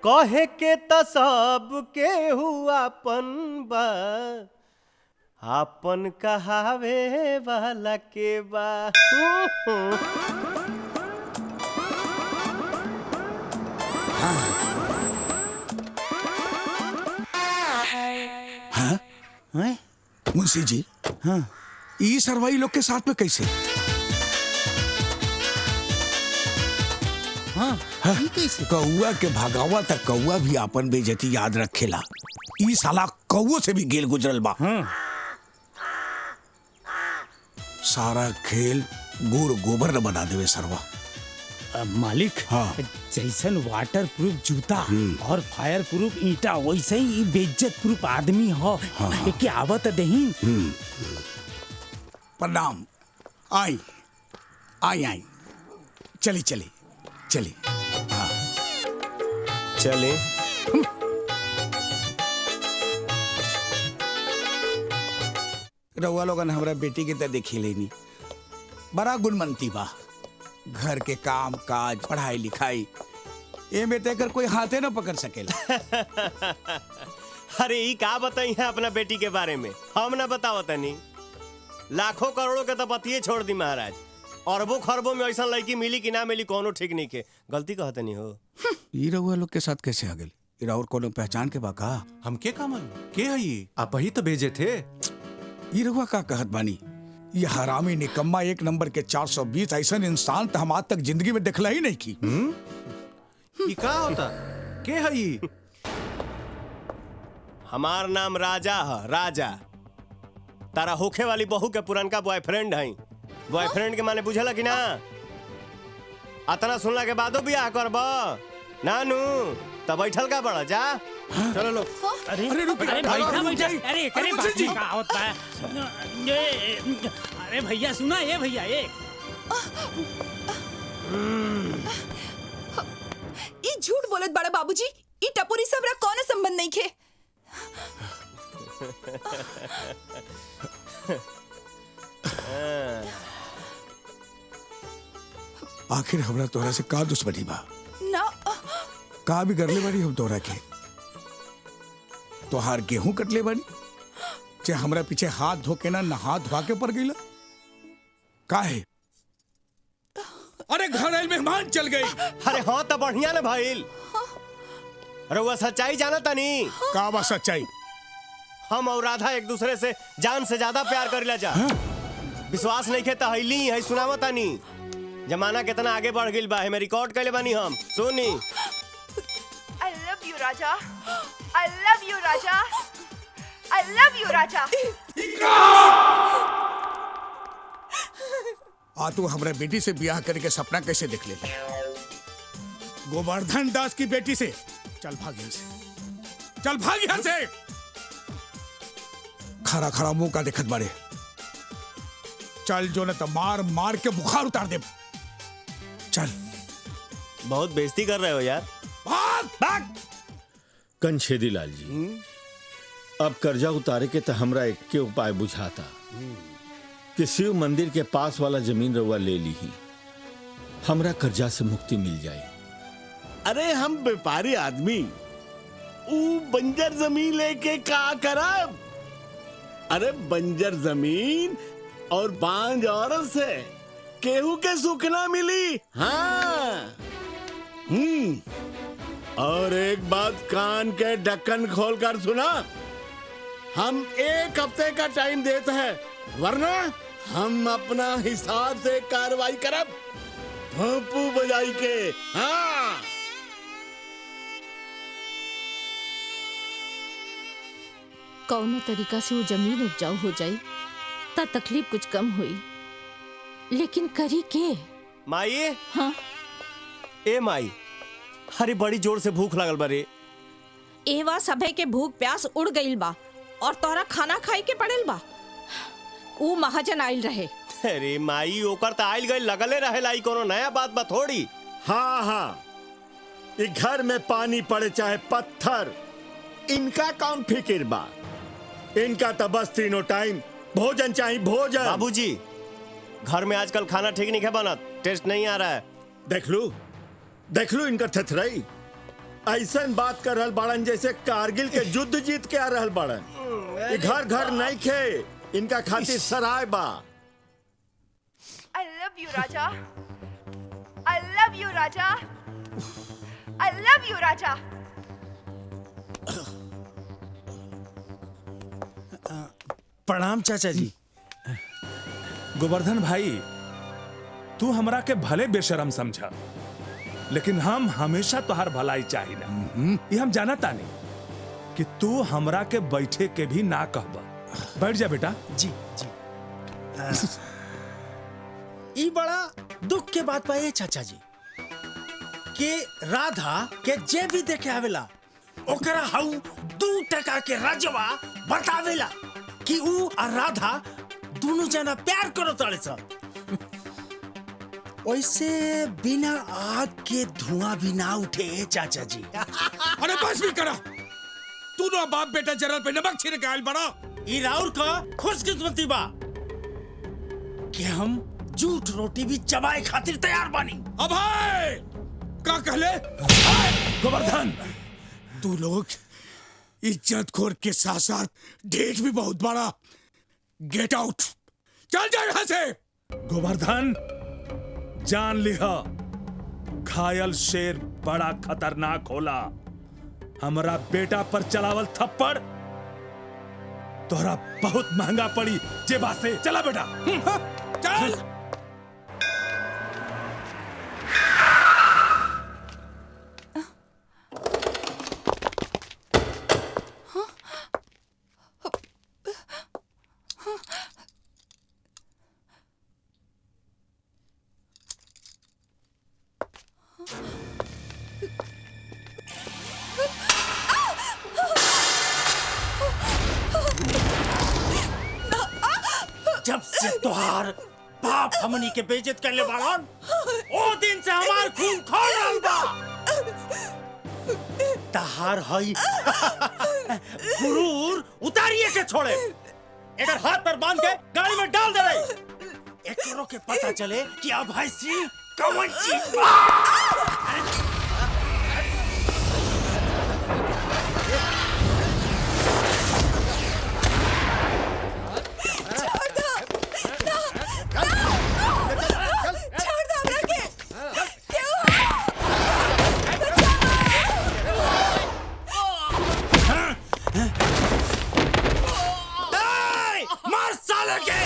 कहे के त सब के हुआपन बा, आपन कहावे वाला के बा। हाँ? मुंशी जी, हाँ, ई सरवाई लोग के साथ में कैसे? कौआ के भगावा तक कौआ भी अपन बेइज्जती याद रखेला। ई साला कौओ से भी गेल गुजरल बा। सारा खेल गुड़ गोबर न बना देवे सरवा। मालिक, जैसन वाटर प्रूफ जूता और फायर प्रूफ ईटा वैसे ही बेइज्जत प्रूफ आदमी हो। के आवत दही। प्रणाम। आई आई आई चली चली चली। हाँ चले। रउआ लोगन हमरा बेटी के तो देखी लेनी, बड़ा गुणमंती बा। घर के काम काज पढ़ाई लिखाई ए में तेकर कोई हाथे न पकड़ सकेला। अरे ई का बताई है अपना बेटी के बारे में, हम ना बताओ तनी। लाखों करोड़ों के तो बतिये छोड़ दी महाराज। अरबों खरबों में ऐसा लड़की मिली कि ना मिली कोनो ठीक नहीं के। गलती कहते नहीं हो। ई रउआ लोग के साथ कैसे आ गइल? इरा और कोनो पहचान के बा का? हमके का मालूम के है ये? आप ही तो भेजे थे। ई रउआ का कहत बानी? ये हरामी निकम्मा एक नंबर के 420 ऐसा इंसान तो हम आज तक जिंदगी में देखला ही नहीं की। ये का होता? के है ये? हमार नाम राजा है, राजा। तारा होखे वाली बहू के पुरनका बॉयफ्रेंड है। बॉयफ्रेंड के माने बुझला कि ना? अतना सुनला के बादो बियाह करबा नानू तब बैठल का बड़ा जा। चलो लो। अरे बैठा बैठा। अरे बाजी का होता है। अरे भैया सुना, ये भैया ये झूठ बोलत बड़ा बाबूजी। ई टपोरी से हमरा कौन संबंध नहीं खे। आखिर हमरा तोरा से का दुश्मनी बा? ना का भी करले बानी हम तोरा के? तोहार गेहूं कटले बानी जे हमरा पीछे हाथ धो के ना नहा धोआ के पड़ गईला का है? अरे घर आइल मेहमान चल गई। अरे हाँ तो बढ़िया ना भाईल। अरे वो सच्चाई जाना तनी का बा सच्चाई? हम और राधा एक दूसरे से जान से ज्यादा प्यार करेला जा। विश्वास नहीं खे तो हईली है सुनावा तनी। जमाना कितना आगे बढ़ गइल बा, हमें रिकॉर्ड कैले बानी हम। सुनी। I love you, Raja. I love you, Raja. I love you, Raja. आ तू हमरा बेटी से ब्याह करके सपना कैसे देख ले? गोवर्धन दास की बेटी से। चल भाग यहाँ से, चल भाग यहाँ से। खरा खरा मुंह का देखत बारे। चल जो न तो मार मार के बुखार उतार दे। चल। बहुत बेइज्जती कर रहे हो यार। भाग भाग। कंछेदी लाल जी, अब कर्जा उतारे के तो हमरा एक के उपाय बुझाता कि शिव मंदिर के पास वाला जमीन रउआ ले ली ही, हमरा कर्जा से मुक्ति मिल जाए। अरे हम व्यापारी आदमी ऊ बंजर जमीन लेके का करब? अरे बंजर जमीन और बांझ औरत से केहू के सुख ना मिली। हाँ। और एक बात कान के ढक्कन खोलकर सुना, हम एक हफ्ते का टाइम देते हैं, वरना हम अपना हिसाब से कार्रवाई करब भोंपू बजाई के। हाँ। कौनो तरीका से वो जमीन उपजाऊ हो जाई ता तकलीफ कुछ कम हुई, लेकिन करी के? माई। हाँ। ए माई, अरे बड़ी जोर से भूख लागल बारे। एवा सभे के भूख प्यास उड़ गईल बा और तोरा खाना खाए के पड़ेल बा। ऊ महाजन आइल रहे। अरे माई ओकर त आइल गइल लगले रहेला, ई कोनो नया बात बा थोड़ी। हाँ हाँ, ई घर में पानी पड़े चाहे पत्थर, इनका कौन फिक्र बा? इनका तो बस तीनों टाइम भोजन चाहिए, भोजन। बाबूजी, घर में आजकल खाना ठीक नहीं है बनत, टेस्ट नहीं आ रहा है। देख लो इनका थथराई। ऐसा बात कर रहल बाड़न जैसे कारगिल के युद्ध जीत के आ रहल बाड़न। ये घर घर नहीं खे, इनका खातिर सराय बा। I love you, Raja. I love you, Raja. I love you, Raja. प्रणाम चाचा जी। गोवर्धन भाई, तू हमरा के भले बेशरम समझा, लेकिन हम हमेशा तुहार भलाई चाहिए। ये हम जाना तानी कि तू हमरा के बैठे के भी ना कहबा। बैठ जा बेटा। जी जी। ई बड़ा दुख के बात पाए चाचा जी कि राधा के जे भी देखे आवेला ओकरा हाउ 2 टका के रजवा बतावेला कि ऊ और राधा दोनों जना प्यार करो तारे सा। वैसे बिना आग के धुआं भी ना उठे चाचा जी। अरे बस भी करा, तू ना बाप बेटा जरल पे नमक छिड़के आयल बड़ा। ई राउर का खुशकिस्मती बा कि हम झूठ रोटी भी चबाए खातिर तैयार बानी। अब का कहले? गोवर्धन, तू लोग इज्जत खोर के साथ साथ ढेठ भी बहुत बड़ा। गेट आउट, चल जा यहाँ से। गोवर्धन, जान लिहा घायल शेर बड़ा खतरनाक होला। हमारा बेटा पर चलावल थप्पड़ तोहरा बहुत महंगा पड़ी। जे बात से चला बेटा। चल। जब से तुहार बाप हमनी के बेइज्जत करले बाड़न, ओ दिन से हमार खून खोल रहल बा। तहार हई गुरूर उतारिए के छोड़े। एकर हाथ पर बांध के गाड़ी में डाल दे रही। एकरो के पता चले कि अब है सी कौन चीज बा। मार साले के।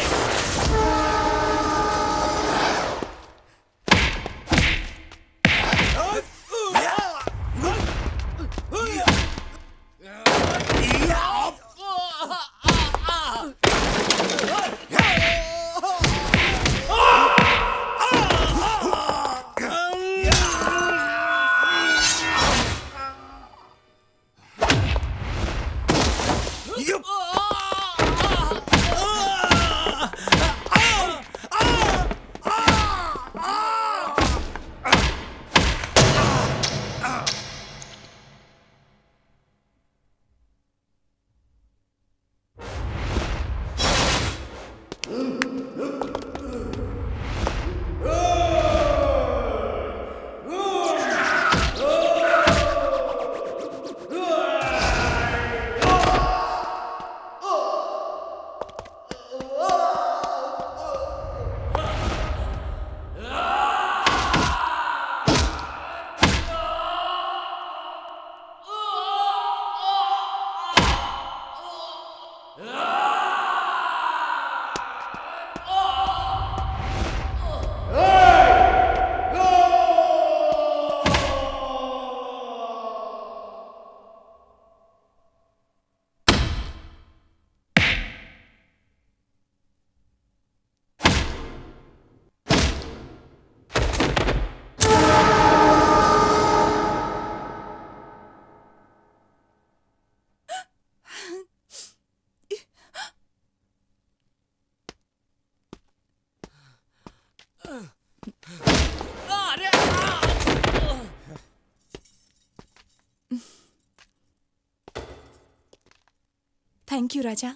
थैंक यू राजा।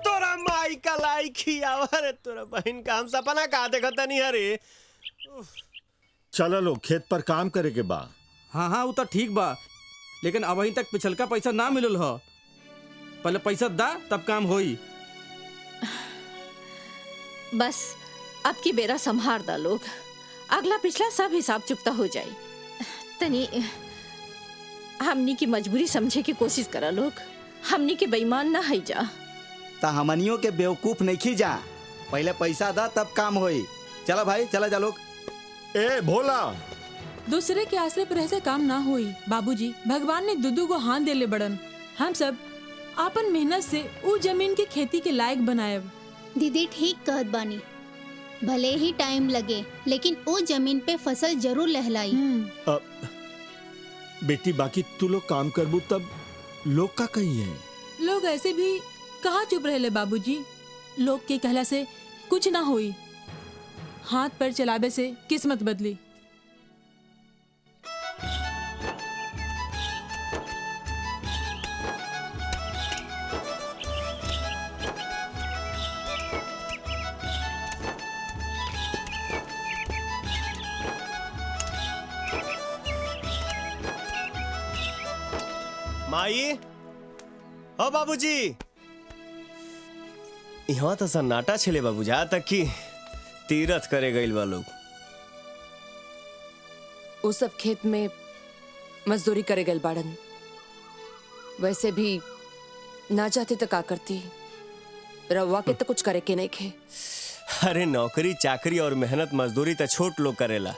तोरा माई का लाइकी आवर तोरा बहन का हम सपना का देखता नहीं हरे। चलो लो खेत पर काम करे के बा। हाँ हाँ वो तो ठीक बा, लेकिन अभी तक पिछलका पैसा ना मिलल ह। पहले पैसा दा तब काम होई। बस अब की बेरा संभार दा लोग, अगला पिछला सब हिसाब चुकता हो जाए। तनी हमनी की मजबूरी समझे की कोशिश करा लोग, हमनी के बेईमान ना है जा। ता हमनियों के बेवकूफ नहीं खी जा। पहले पैसा दा तब काम होई। चला भाई, चला जा लोग। ए भोला, दूसरे के आश्रय पर ऐसे काम ना हुई। बाबूजी, भगवान ने दुदू को हाथ देले बड़न। हम सब आपन मेहनत से ऊ जमीन की खेती के लायक बनाएब। दीदी ठीक कहत बानी, भले ही टाइम लगे लेकिन वो जमीन पे फसल जरूर लहलाई। बेटी बाकी तू लोग काम करबू तब लोग का कही है? लोग ऐसे भी कहाँ चुप रहे बाबूजी। लोग के कहला से कुछ ना हुई। हाथ पर चलावे से किस्मत बदली। माई, ओ बाबूजी, यहाँ तो सन्नाटा छले बाबू, जा तक कि तीरथ करे गइल बा लोग। वो सब खेत में मजदूरी करे गइल बाड़न। वैसे भी ना जाते तो का करती, रवा के तो कुछ करे के नहीं खे। अरे नौकरी चाकरी और मेहनत मजदूरी तो छोट लोग करेला,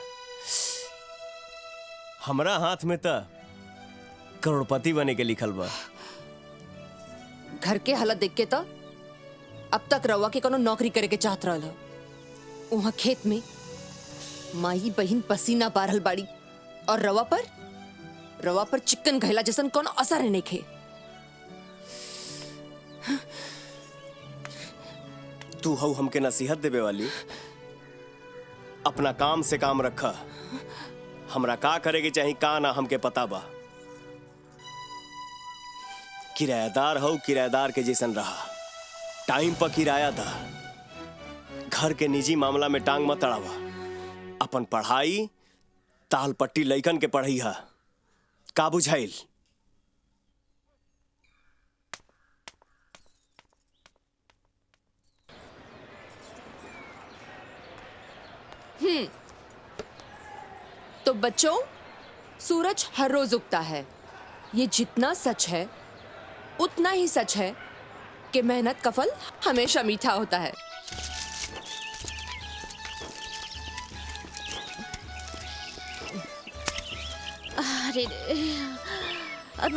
हमरा हाथ में तो करोड़पति बने के लिखल बा। घर के हालत देख के तो अब तक रवा के कोनो नौकरी करे के चाहत रहल। वहाँ खेत में माई बहिन पसीना बारहल बाड़ी और रवा पर चिकन घैला जैसन कोनो असर नहीं खे। तू हऊ हमके नसीहत देवे वाली, अपना काम से काम रखा। हमरा का करे के चाही का ना हमके पता बा। किराएदार हो, किराएदार के जैसन रहा, टाइम पर किराया दा। घर के निजी मामला में टांग मत अड़ावा। अपन पढ़ाई ताल पट्टी लइकन के पढ़ई हा, का बुझाइल? तो बच्चों, सूरज हर रोज उगता है। ये जितना सच है उतना ही सच है कि मेहनत का फल हमेशा मीठा होता है। अरे अब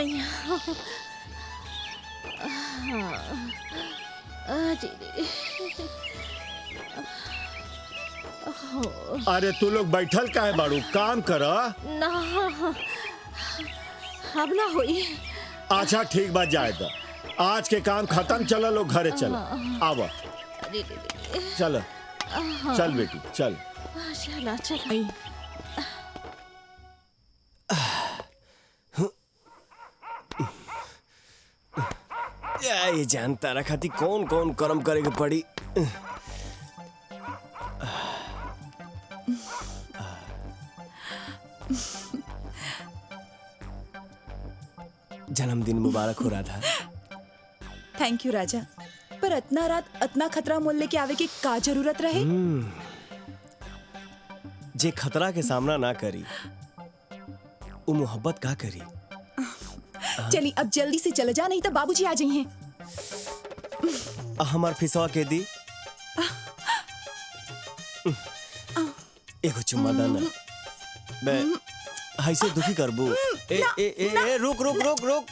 अरे तू लोग बैठल काहे बाड़ू? काम करा ना, अब ना हुई। अच्छा ठीक बात, जाए दा। आज के काम खत्म, चलो लोग घरे चलो। आवा, चलो चल बेटी चल। चला चल। ये जानता रखा थी कौन कौन कर्म करेगा पड़ी। जन्मदिन मुबारक हो रहा था। थैंक यू राजा, पर इतना रात इतना खतरा मोल लेके आवे की का जरूरत रहे? जे खतरा के सामना ना करी वो मोहब्बत का करी। चली अब जल्दी से चले जा, नहीं तो बाबूजी आ जाइए। हमार फिसवा के दी एगो चुम्मा दाना। बे ऐसे दुखी करबू? ए ए ए रुक रुक रुक रुक।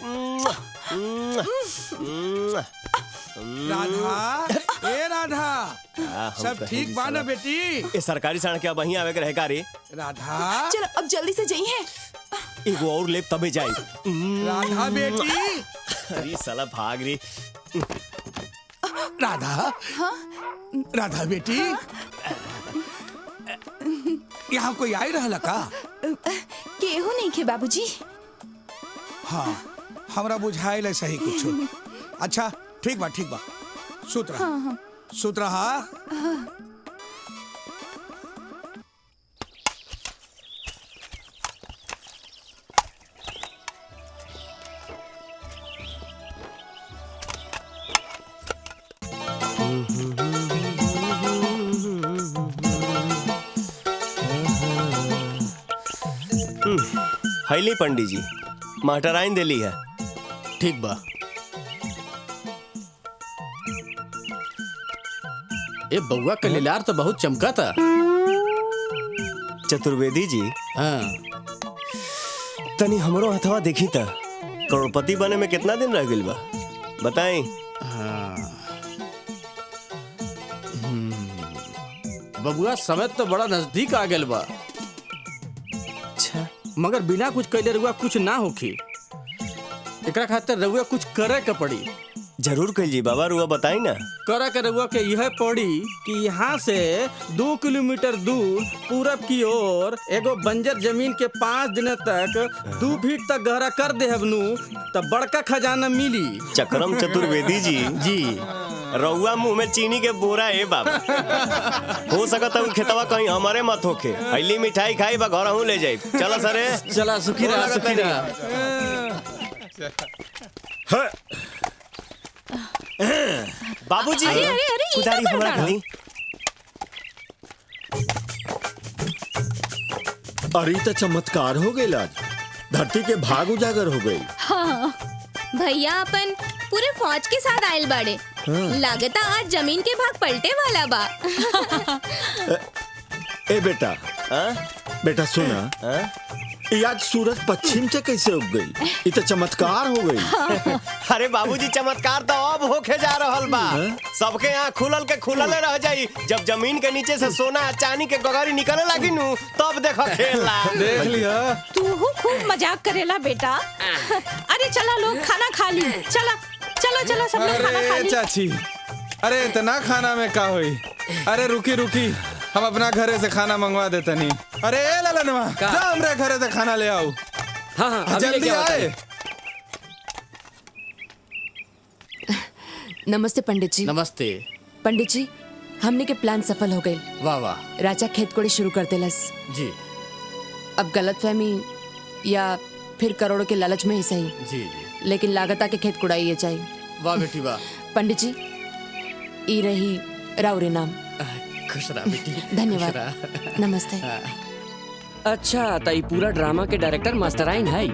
राधा, ए राधा, सब ठीक बा ना बेटी? ए सरकारी सड़क के अब वहीं आवे के रहे का रे? राधा, चलो अब जल्दी से जाइए। एगो और लेप तबे जाई। राधा बेटी। अरे साला भाग रे। राधा, राधा बेटी, यहाँ कोई आई रहला का? केहू नहीं खे बाबूजी। हाँ, हमरा बुझाइल सही कुछ। अच्छा ठीक बा ठीक बा, सुत रहा। हाँ, हाँ। सुत रहा। हैली पंडित जी, मटराइन दिली है। ठीक बा। ए बउआ का लीलार तो बहुत चमका था। चतुर्वेदी जी, हाँ तनी हमरो हथवा देखी था, करोड़पति बने में कितना दिन रह गइल बा बताई। बबुआ समय तो बड़ा नजदीक आ गया बा। अच्छा, मगर बिना कुछ कैले रुआ कुछ ना होखी। एकरा खातिर रुआ कुछ करे के पड़ी। जरूर कहिए बाबा, रुआ बताई ना। करे के रुआ के यह पड़ी कि यहाँ से 2 किलोमीटर दूर पूरब की ओर एगो बंजर जमीन के 5 दिन तक 2 फीट तक गहरा कर दे हबनू तब बड़का खजाना मिली। चक्रम चतुर्वेदी जी, रउआ मुंह में चीनी के बोरा है बाबा। हो सकता है खेतवा कहीं हमारे मत होके। हईली मिठाई खाई बा घर हूँ ले जाई। चला सरे, चला सुखी रहा, सुखी रहा। बाबूजी, कुदारी हमरा खाली। अरे तो चमत्कार हो गई आज, धरती के भाग उजागर हो गई। हाँ भैया अपन पूरे फौज के साथ आयल बाड़े। लागता आज जमीन के भाग पलटे वाला बा। ए बेटा, बेटा सुना, ये आज सूरज पश्चिम से कैसे उग गई? ये तो चमत्कार हो गई। अरे बाबूजी, चमत्कार तो अब होके जा रहल बा। सबके यहाँ खुलल के खुलले रह जाई। जब जमीन के नीचे से सोना चांदी के गगरी निकले लगी नू, तब देखो खेला। देख लिया। तू खूब मजाक करेला बेटा। अरे चला लोग खाना खा ली। चला चला चला सब लोग खाना खा ली। चाची, अरे इतना खाना में का हुई? अरे रुकी रुकी, हम अपना घरे से खाना मंगवा देते नहीं। अरे ललनवा, जा हमरे घरे से खाना ले आओ। हाँ जल्दी आए। नमस्ते पंडित जी। नमस्ते पंडित जी, हमने के प्लान सफल हो गए। वाह वाह। राजा खेत कोड़े शुरू कर देलस जी। अब गलतफहमी या फिर करोड़ों के लालच में ही सही, जी लेकिन लागता के खेत कुड़ाई चाहिए। वाह बेटी वाह। पंडित जी, ई रही राउरे नाम। खुश रहा बेटी। धन्यवाद। नमस्ते। अच्छा, तो ये पूरा ड्रामा के डायरेक्टर मास्टराइन है।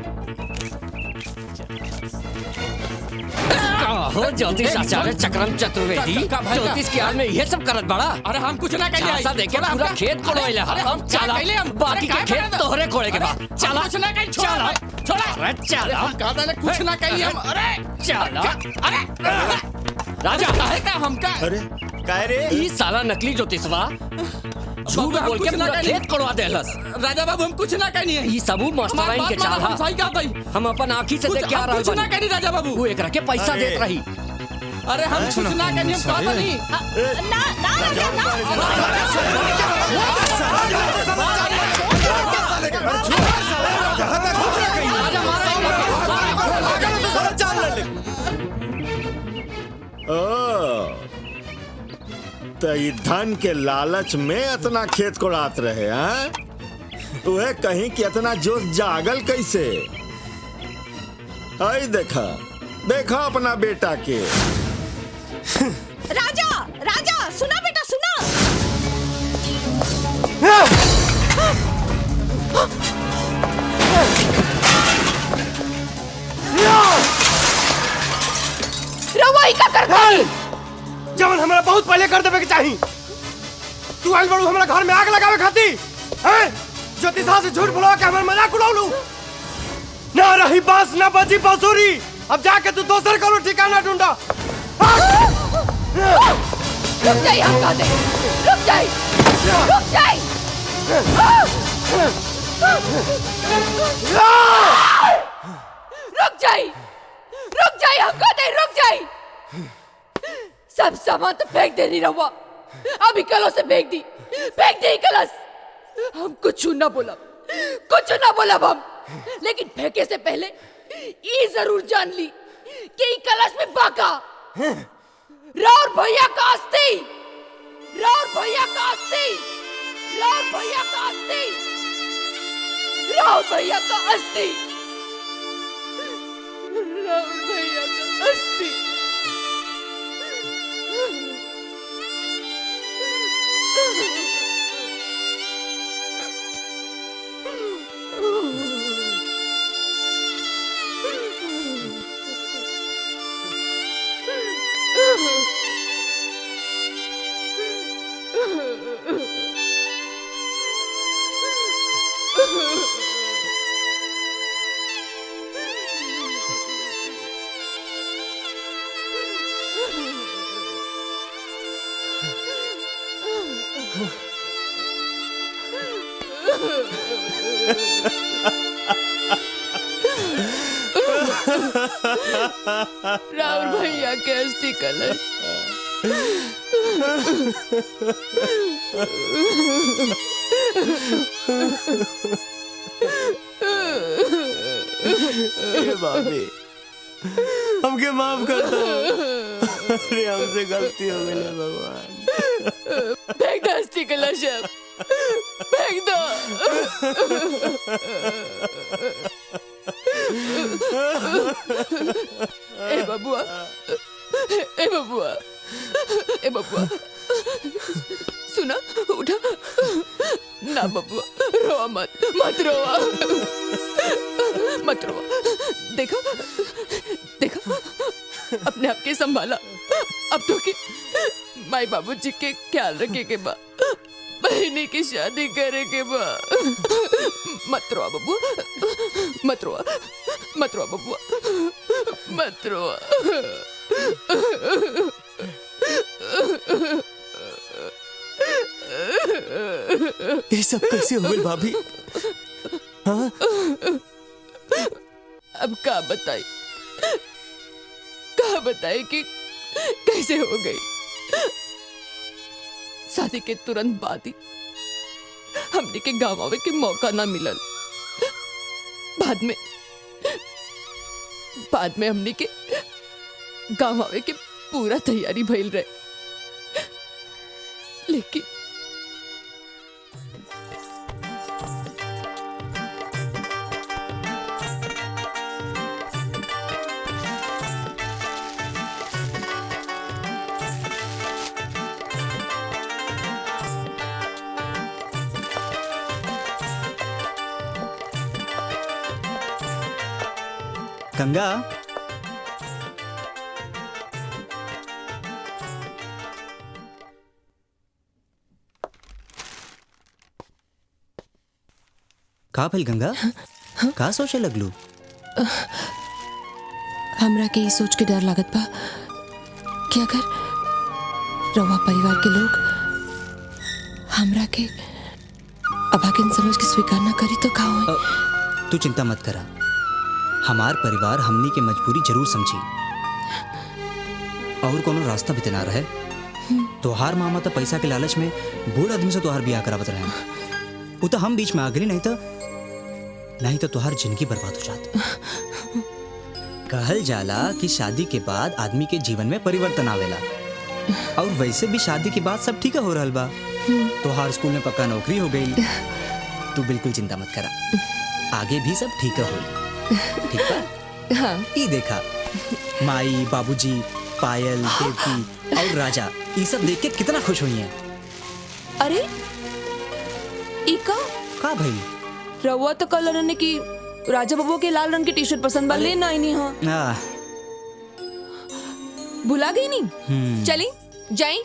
हो ज्योतिष आचार्य चक्रम चतुर्वेदी, ज्योतिष के आड़ में ये सब करत बड़ा। अरे हम कुछ ना कहिए। ऐसा देखे पूरा खेत कोड़ोइला। हम चला, बाकी के खेत तोहरे कोड़े के बाद। चला कुछ ना कहिए। चला छोड़ा। अरे चला, हम कहा था कुछ ना कहिए हम। अरे चला। अरे राजा काहे का हमका? अरे काहे रे? ई साला नकली ज्योतिषवा झूठ बोल के पूरा खेत कोड़वा देलस। राजा बाबू, हम कुछ ना कहनी है। ई सबू मास्टराइन के चाल हम सही कहत हई। हम अपन आंखी से देख के आ रहल कुछ ना कहनी राजा बाबू। वो एकरा के पैसा देत रही। अरे हम कुछ ना कहनी, हम कहत नहीं। ना ना तो ये धन के लालच में इतना खेत कोड़ात रहे हैं? तुहे कहीं कि इतना जोश जागल कैसे? आई देखा देखा अपना बेटा के। राजा राजा, सुना बेटा सुना। रवाई का करता जवन हमरा बहुत पहले कर देवे के चाही। तू आइल बड़ू हमरा घर में आग लगावे खाती हैं? ज्योतिषा से झूठ बोलवा के हमर मजाक उड़ावलू। ना रही बांस ना बजी बांसुरी। अब जाके तू दोसर करो ठिकाना ढूंढा। रुक जाइए, हम कहते हैं, रुक जाइए, रुक जाइए। रुक जाइए, रुक जाइए, हम कहते हैं, रुक जाइए। सब सामान तो फेंक देनी रहुआ। अभी कलश से फेंक दी कलश। हम कुछ ना बोला हम, लेकिन फेंके से पहले ये जरूर जान ली कि कलश में बाका राउर भैया का अस्थि, राउर भैया का अस्थि, राउर भैया का अस्थि, राउर भैया का अस्थि, राउर भैया का अस्थि। राहुल भैया के अस्थि कलश। ए भाभी, हमके माफ कर दो। अरे हमसे गलती हो गई है भगवान। फेंक दो अस्थि कलश, फेंक दो। ए बबुआ, ए बबुआ, ए बबुआ, सुना, उठा। ना बबुआ, रोआ मत, मत रोआ, मत रोआ। देखा, देखा, अपने आप के संभाला। अब तो के माई बाबूजी के ख्याल रखे के बा, बहनी की शादी करे के बा। मत रोआ बबुआ, मत रोआ, मत रोआ बबुआ, मत रोआ। ये सब कैसे हो गई भाभी? हाँ? अब का बताई, का बताई कि कैसे हो गई। शादी के तुरंत बाद ही हमने के गाँव आवे के मौका ना मिलल। बाद में हमने के गाँव आवे के पूरा तैयारी भइल रहे, लेकिन गंगा, का भइल गंगा? का सोचे लगलू? हमरा के ये सोच के डर लागत बा कि अगर रवा परिवार के लोग हमरा के अभागिन समझ के स्वीकार ना करी तो का होई? तू चिंता मत करा, हमार परिवार हमनी के मजबूरी जरूर समझी और कोनो रास्ता भी ना रहे। तोहार मामा तो पैसा के लालच में बूढ़ आदमी से तोहार ब्याह करावत रहे। वो तो हम बीच में आ गई, नहीं तो तोहार जिंदगी बर्बाद हो जाती। कहल जाला कि शादी के बाद आदमी के जीवन में परिवर्तन आवेला, और वैसे भी शादी के बाद सब ठीक हो रहल बा। तोहार स्कूल में पक्का नौकरी हो गई। तू बिल्कुल चिंता मत करा, आगे भी सब ठीक होई। ठीक बा? हाँ। ये देखा, माई, बाबूजी, पायल, देवकी और राजा, ये सब देख के कितना खुश हुई हैं। अरे इका का भाई? रवा तो कल रने की राजा बाबू के लाल रंग की टी शर्ट पसंद बा, लेना ही नहीं। हाँ, भुला गई नहीं। चली जाई,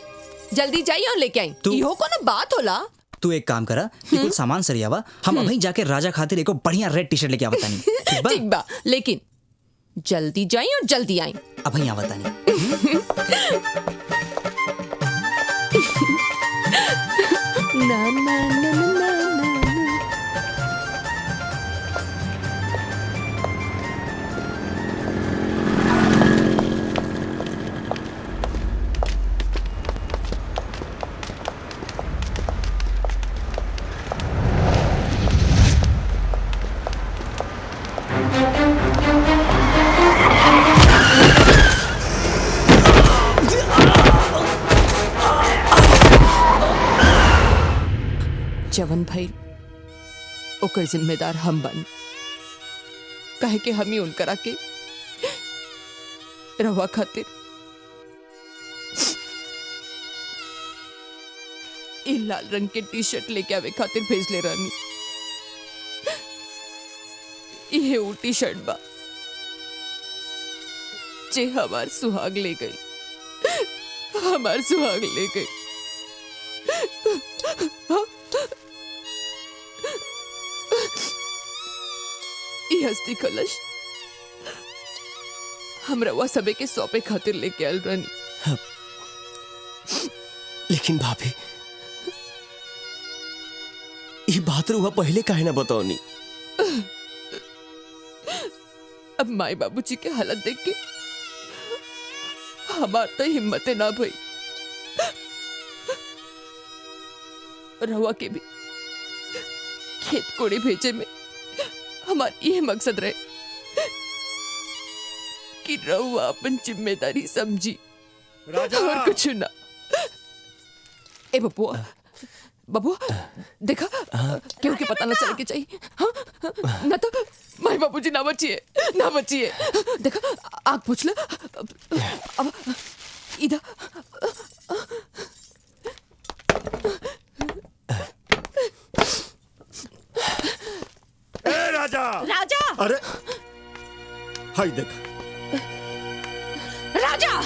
जल्दी जाई और लेके आई। इहो कोनो बात होला? तू एक काम करा, ये कुछ सामान सरियावा, हम अभी जाके राजा खातिर एको बढ़िया रेड टी शर्ट लेके आवता नहीं। ठीक बा, लेकिन जल्दी जाई और जल्दी आई। अभी आवता नहीं। ना ना ना ना ना। जवन भाई ओकर जिम्मेदार हम बन, कहे के हम ही उनकरा के रवा खातिर ई लाल रंग के टी शर्ट लेके आवे खातिर भेज ले रानी। ये वो टी शर्ट बा जे हमार सुहाग ले गई, हमार सुहाग ले गई। ई हस्ती कलश हमरा वह सबे के सौंपे खातिर लेके आयल रहनी। लेकिन भाभी ये बात रुआ पहले काहे ना बताओनी? अब माई बाबूजी के हालत देख के हमार तो हिम्मते ना भई। रवा के भी खेत कोड़ी भेजे में हमार ये मकसद रहे कि रवा अपन जिम्मेदारी समझी और कुछ ना। ए बबुआ बबुआ देखा क्यों के पता ना चल के चाहिए। हाँ? ना तो माई बाबूजी ना बचिए ना बचिए। देखा आग पूछ ले अब इधर। ए राजा राजा अरे हाय देख राजा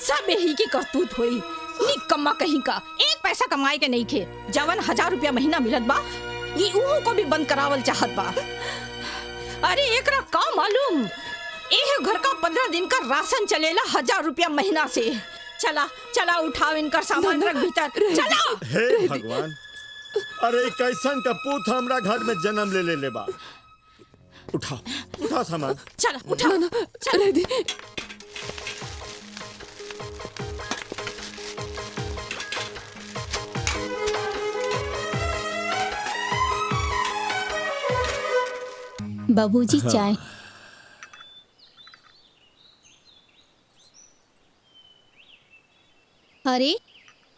सब यही की करतूत हुई। निकम्मा कहीं का एक पैसा कमाए के नहीं खे। जवन 1000 रुपया महीना मिलत बा ये उहो को भी बंद करावल चाहत बा। अरे एकरा का मालूम एह घर का 15 दिन का राशन चलेला 1000 रुपया महीना से। चला चला उठाओ इनका सामान रख भीतर चला। हे भगवान अरे कैसन का पूत हमरा घर में जन्म ले ले बा। उठा उठा सामान चला उठा चला दी। बाबूजी चाय। अरे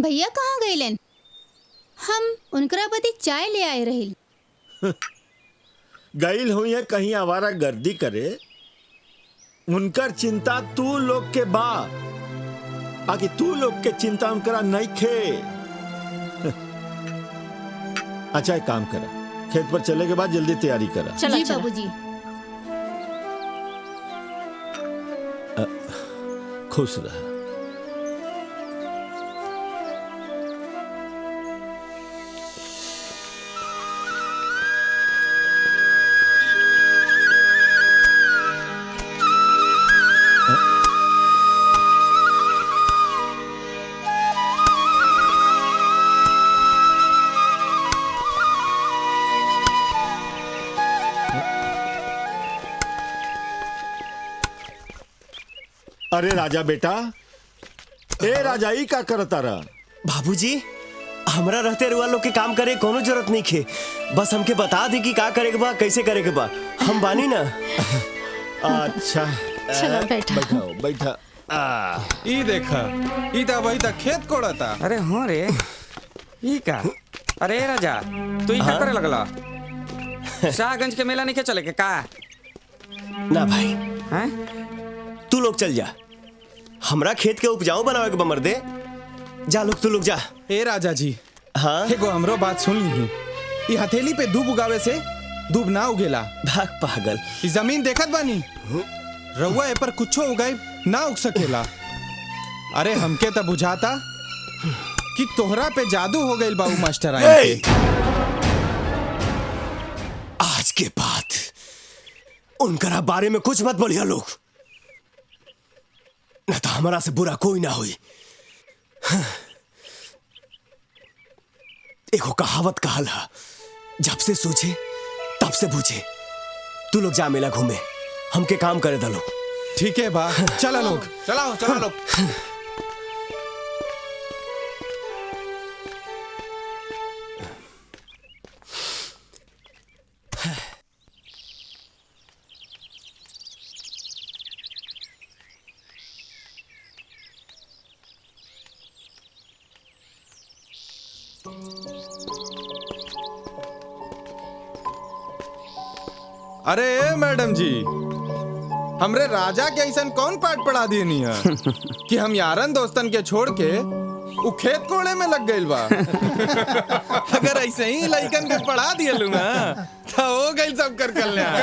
भैया कहाँ गए? हम उनकरा बदे चाय ले आए रहे। गईल हुई है कहीं आवारा गर्दी करे। उनकर चिंता तू लोग के बा आगे तू लोग के चिंता उनकरा नहीं खे। अच्छा एक काम करा खेत पर चले के बाद जल्दी तैयारी करा। जी बाबूजी। खुश रहा। अरे राजा बेटा ए राजा ई का करता रहा? बाबूजी हमरा रहते रुआ लोग के काम करे कोनो जरूरत नहीं खे। बस हमके बता दी कि का करे के बा कैसे करे के बा। हम बानी ना। अच्छा चलो बैठा बैठाओ बैठा। ई देखा ई ता वही ता खेत कोड़ता। अरे हाँ रे ई का। अरे राजा तू ई का करे लगला? शाहगंज के मेला नहीं के चले के का? ना भाई हैं तू लोग चल जा। हमरा खेत के उपजाऊ बनावे के बा मर्दे। जा लोग तू लोग जा। ए राजा जी हाँ एगो हमरो बात सुन ली। ई हथेली पे दूब उगावे से दूब ना उगेला। भाग पागल। ई जमीन देखत बानी रउआ ए पर कुछो उगाई ना उग सकेला। अरे हमके त बुझाता कि तोहरा पे जादू हो गइल बाबू मास्टर आई के। आज के बाद उनकरा बारे में कुछ मत बोलिया लोग, न तो हमारा से बुरा कोई ना हुई। एगो कहावत कहल है, जब से सूझे तब से बूझे। तू लोग जा मेला घूमे, हमके काम करे दलो। ठीक है बा चला लोग चलाओ चला लोग। अरे मैडम जी हमरे राजा के ऐसा कौन पाठ पढ़ा दिए नहीं है कि हम यारन दोस्तन के छोड़ के उ खेत कोड़े में लग गइल बा। अगर ऐसे ही लइकन के पढ़ा दिए लूंगा तो हो गइल सब कर कल्याण।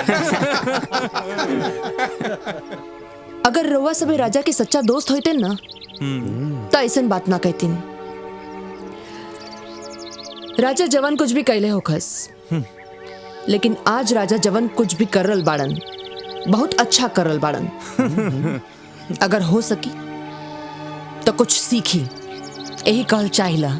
अगर रउआ सबे राजा के सच्चा दोस्त होते ना तो ऐसा बात ना कहतीन। राजा जवन कुछ भी कहले हो खस, लेकिन आज राजा जवन कुछ भी करल बाड़न बहुत अच्छा करल बाड़न। अगर हो सकी तो कुछ सीखी, यही कहल चाहिला।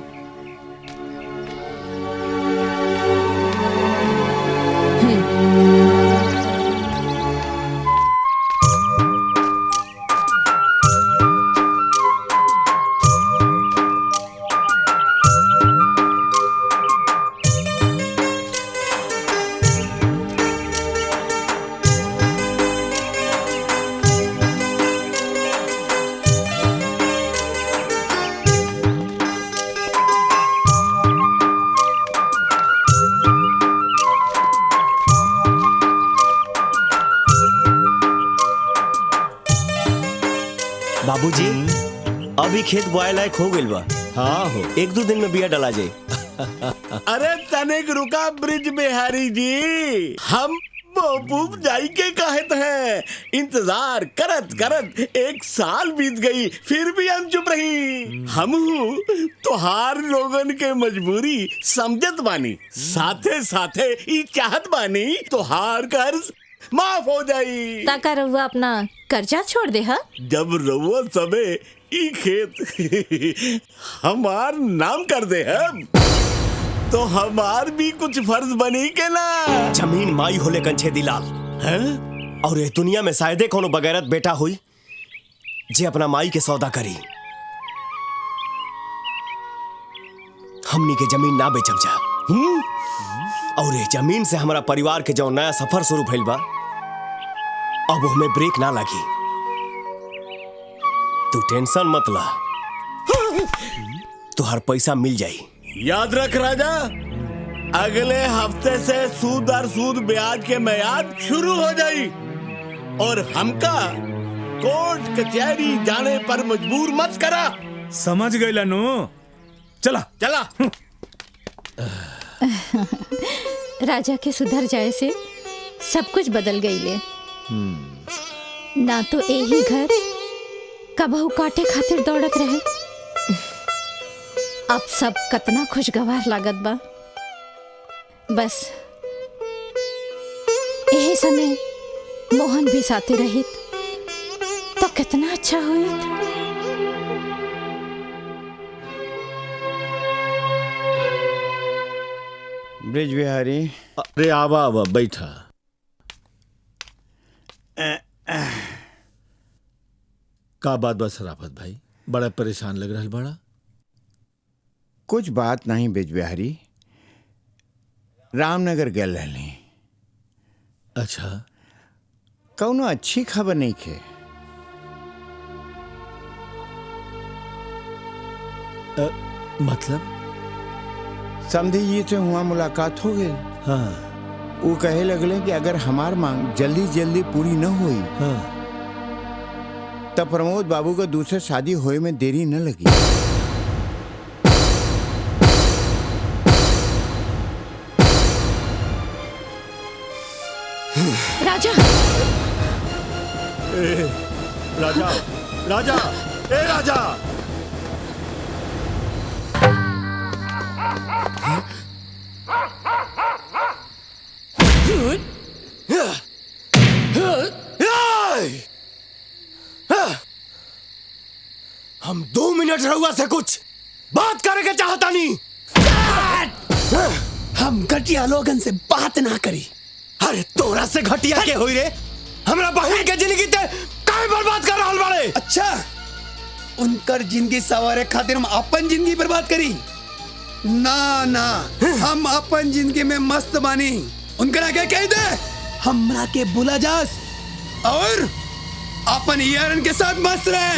बाबूजी अभी खेत बोआए लायक हो गइल बा। हाँ हो, 1-2 दिन में बिया डला जाए। अरे तनिक रुका ब्रिज बिहारी जी, हम महबूब जाई के कहत हैं। इंतजार करत करत 1 साल बीत गई, फिर भी हम चुप रही। हम तोहार लोगन के मजबूरी समझत बानी, साथे साथे ई चाहत बानी तोहार कर्ज माफ हो जाई। ताका रउआ अपना कर्जा छोड़ दे हा? जब रउआ सबे ई खेत हमार नाम कर दे हम, तो हमार भी कुछ फर्ज बनी के ना। जमीन माई होले कंछे दिलाल है, और ये दुनिया में शायदे कोनो बगैरत बेटा हुई जे अपना माई के सौदा करी। हमनी के जमीन ना बेचब जा, और ये जमीन से हमारा परिवार के जो नया सफर शुरू भइल बा, अब हमें ब्रेक ना लगी। तू टेंशन मत ला, तुहार पैसा मिल जाई। याद रख राजा, अगले हफ्ते से सूद और सूद ब्याज के मियाद शुरू हो जाई, और हमका कोर्ट कचहरी जाने पर मजबूर मत करा। समझ गई नु, चला चला। राजा के सुधर जाए से सब कुछ बदल गई ले। ना तो यही घर कबहू काटे खातिर दौड़त रहे, अब सब कतना खुशगवार लागत बा। बस यही समय मोहन भी साथे रहित तो कितना अच्छा होइत। ब्रिज बिहारी, अरे आवा आवा बैठा। का बात बा शराफत भाई, बड़ा परेशान लग रहा बड़ा। कुछ बात नहीं ब्रिज बिहारी, रामनगर गए रहली। अच्छा, कौनो अच्छी खबर नहीं खे। मतलब समधी जी से हुआ मुलाकात हो गई। हाँ। वो कहे लगले कि अगर हमार मांग जल्दी जल्दी पूरी न हुई, हाँ, तब प्रमोद बाबू का दूसरे शादी होए में देरी न लगी। राजा, राजा, राजा, ए राजा। हम 2 मिनट रहुआ से कुछ बात करके चाहता नहीं। हम घटिया लोगन से बात ना करी। अरे तोरा से घटिया के होई रे? हमरा बहन के जिंदगी ते काहे बर्बाद कर रहल बाड़े? अच्छा, उनकर जिंदगी सवारे खातिर हम अपन जिंदगी बर्बाद करी? ना ना, हम अपन जिंदगी में मस्त बानी। उनकरा के कह दे हमरा के बुला जास और अपन यारन के साथ मस्त रहे।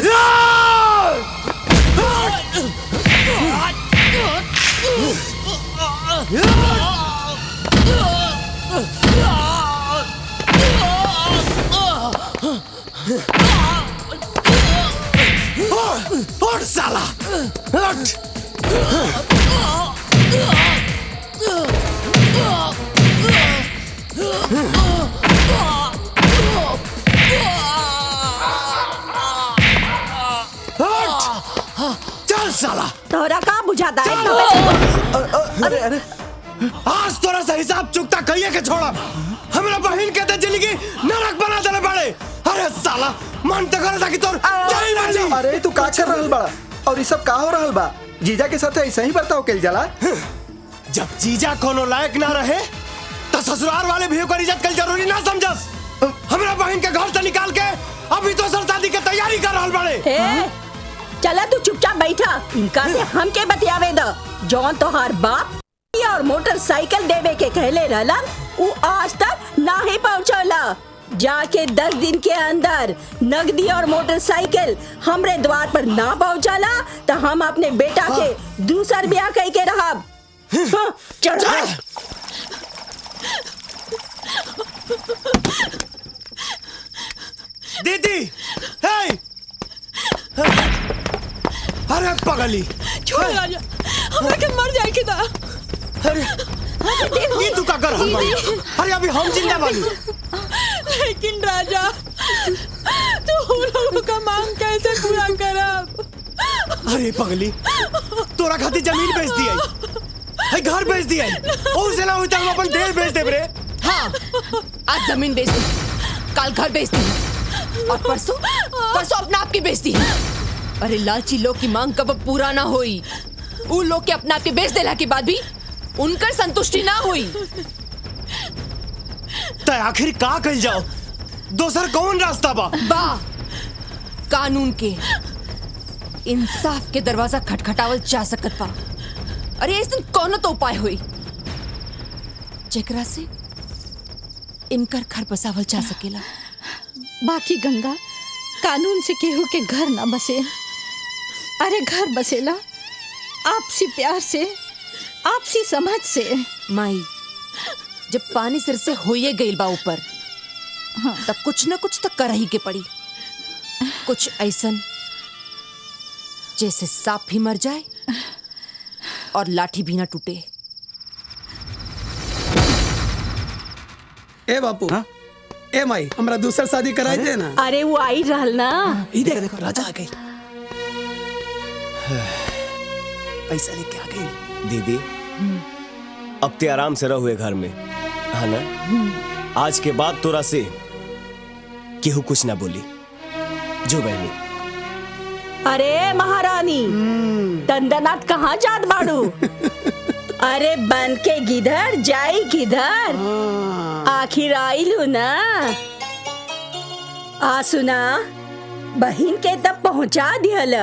और साला हट। चल साला, तोरा का बुझाता है? अरे अरे आज तोरा से हिसाब चुकता कहिए के छोड़ा। हमरा बहन के दे जिंदगी नरक बना देले बड़े। अरे साला मन तो करे था कि तोर जाई ना जी। अरे तू का कर रहल बड़ा और ये सब का हो रहल बा? जीजा के साथ ऐसा ही बर्ताव कइल जाला? जब जीजा कोनो लायक ना रहे तो ससुराल वाले भी ओकर इज्जत कल जरूरी ना समझस। हमरा बहन के घर से निकाल के अभी तो सर शादी के तैयारी कर रहल बड़े। चला तू चुपचाप बैठा। इनका से हम के बतियावे द। जौन तोहार बाप और मोटरसाइकिल देवे के कहले रहलन उ आज तक ना ही पहुंचला। जाके 10 दिन के अंदर नगदी और मोटरसाइकिल हमरे द्वार पर ना पहुंचला तो हम अपने बेटा के दूसर ब्याह कह के रहब। चढ़ा दीदी। हे अरे पगली छोड़ राजा, हमरा के मर जाए के दा। अरे ये तू का कर हम बानी? अरे अभी हम जिंदा बानी। लेकिन राजा तू लोगों का मांग कैसे पूरा करब? अरे पगली तोरा खातिर जमीन बेच दिया, घर बेच दिया, और से ना हुई तो हम अपन देश बेच देब रे। हाँ, आज जमीन बेच दी, कल घर बेच दी और परसों अपना आप की बेच दी। अरे लालची लोग की मांग कब पूरा ना हुई। उन लोग के अपना आप के बेच देला के बाद भी उनकर संतुष्टि ना हुई। तो आखिर का कल जाओ? दोसर कौन रास्ता बा? कानून के इंसाफ के दरवाजा खटखटावल जा सकत बा। अरे इस दिन कौन तो उपाय हुई जेकरा से इनकर घर बसावल जा सकेला। बाकी गंगा, कानून से केहू के घर ना बसे। अरे घर बसेला आपसी प्यार से, आपसी समझ से। माई, जब पानी सिर से होइए गइल बा ऊपर, तब कुछ न कुछ तो कर ही के पड़ी। कुछ ऐसन जैसे सांप भी मर जाए और लाठी भी ना टूटे। ए बापू, ए माई, हमरा दूसर शादी कराई दे ना। अरे वो आई रहल ना। इधर देखो, राजा आ गई। पैसा लेके आ गई। दीदी अब ते आराम से रहुए घर में, है ना? आज के बाद तोरा से केहू कुछ ना बोली। जो बहनी। अरे महारानी, दंदनाथ कहाँ जात बाड़ू? अरे बन के गिधर जाई किधर? आखिर आइलू ना। आ सुना, बहिन के तब पहुंचा दिहल।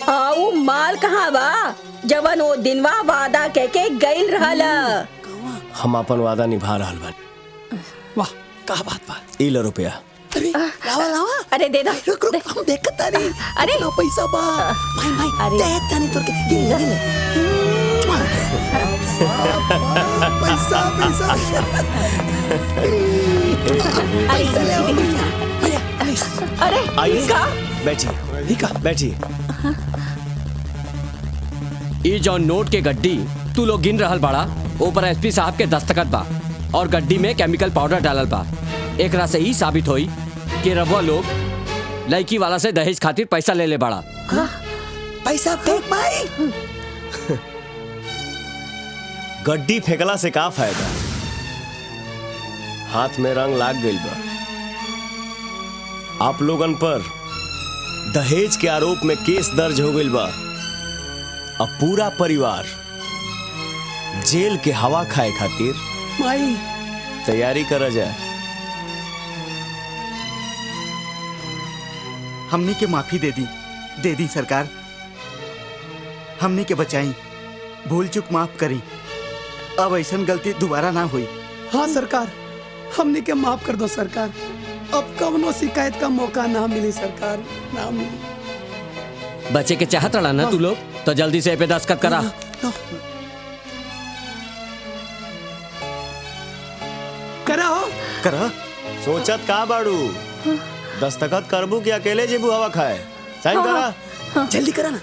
आऊ माल कहाँ बा जवन वो दिनवा वादा कह के गइल रहल? हम अपन वादा निभा रहल बानी। वाह, का बात बा। ई लो रुपया। अरे लावा लावा। अरे दे दो। रुक रुक, हम देखत तानी। अरे लो पैसा बा। भाई भाई, अरे दे तानी तोर के। ये ले। पैसा पैसा। पैसा ले आओ भैया। भैया, अरे आइए, का? बैठिए, बैठिए। ई जौन नोट के गड्डी तू लोग गिन रहल बाड़ा, ऊपर एसपी साहब के दस्तखत बा और गड्डी में केमिकल पाउडर डालल बा। एकरा से ही साबित होई कि रवा लोग लड़की वाला से दहेज खातिर पैसा ले ले बाड़ा। पैसा फेंक भाई। गड्डी फेंकला से का फायदा? हाथ में रंग लाग गइल बा। आप लोगन पर दहेज के आरोप में केस दर्ज हो गइल बा। अब पूरा परिवार जेल के हवा खाए खातिर माई तैयारी करा जाए। हमनी के माफी दे दी सरकार। हमनी के बचाई, भूल चूक माफ करी। अब ऐसन गलती दोबारा ना हुई। हाँ सरकार, हमनी के माफ कर दो सरकार। अब कवनो शिकायत का मौका ना मिली सरकार, ना मिली। बच्चे के चाहत रहा ना तू लोग, तो जल्दी से पे दस्तखत करा। करा हो करा। सोचत का बाड़ू? दस्तखत करबू कि अकेले जेबू हवा खाए? साइन करा। जल्दी करा ना।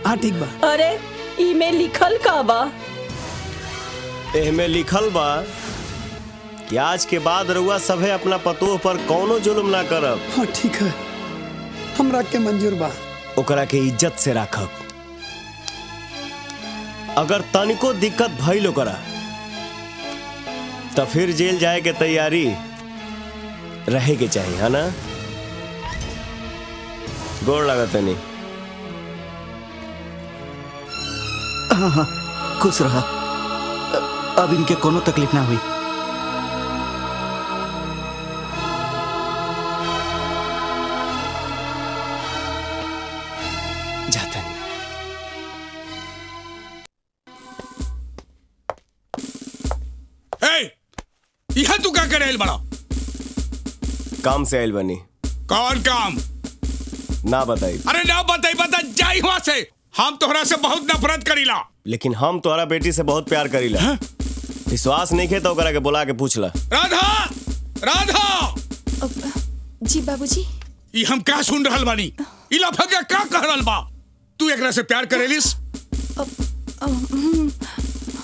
हाँ ठीक बा। अरे इमे लिखल का बा? एहमे लिखल बा कि आज के बाद रउआ सभे अपना पतोह पर कौनो जुल्म ना करब। हाँ ठीक है, हमरा के मंजूर बा। ओकरा के इज्जत से राखब। अगर तनिको दिक्कत भइल ओकरा तो फिर जेल जाए के तैयारी रहे के चाहिए, है ना? गोड़ लागत नहीं। हाँ हाँ, खुश रहा। अब इनके कोनो तकलीफ ना हुई। जाता नहीं। यह तू क्या करे बड़ा? काम से आयल बनी। कौन काम? ना बताई। अरे ना बताई, बता जाई वहां से। हम तोहरा से बहुत नफरत करीला। लेकिन हम तोहरा बेटी से बहुत प्यार करीला। विश्वास नहीं खे तो ओकरा के बुला के पूछला। राधा, राधा। जी बाबूजी। ये हम क्या सुन रहल बानी? इला भगा का कह रहल बा? तू एकरा से प्यार करेलिस?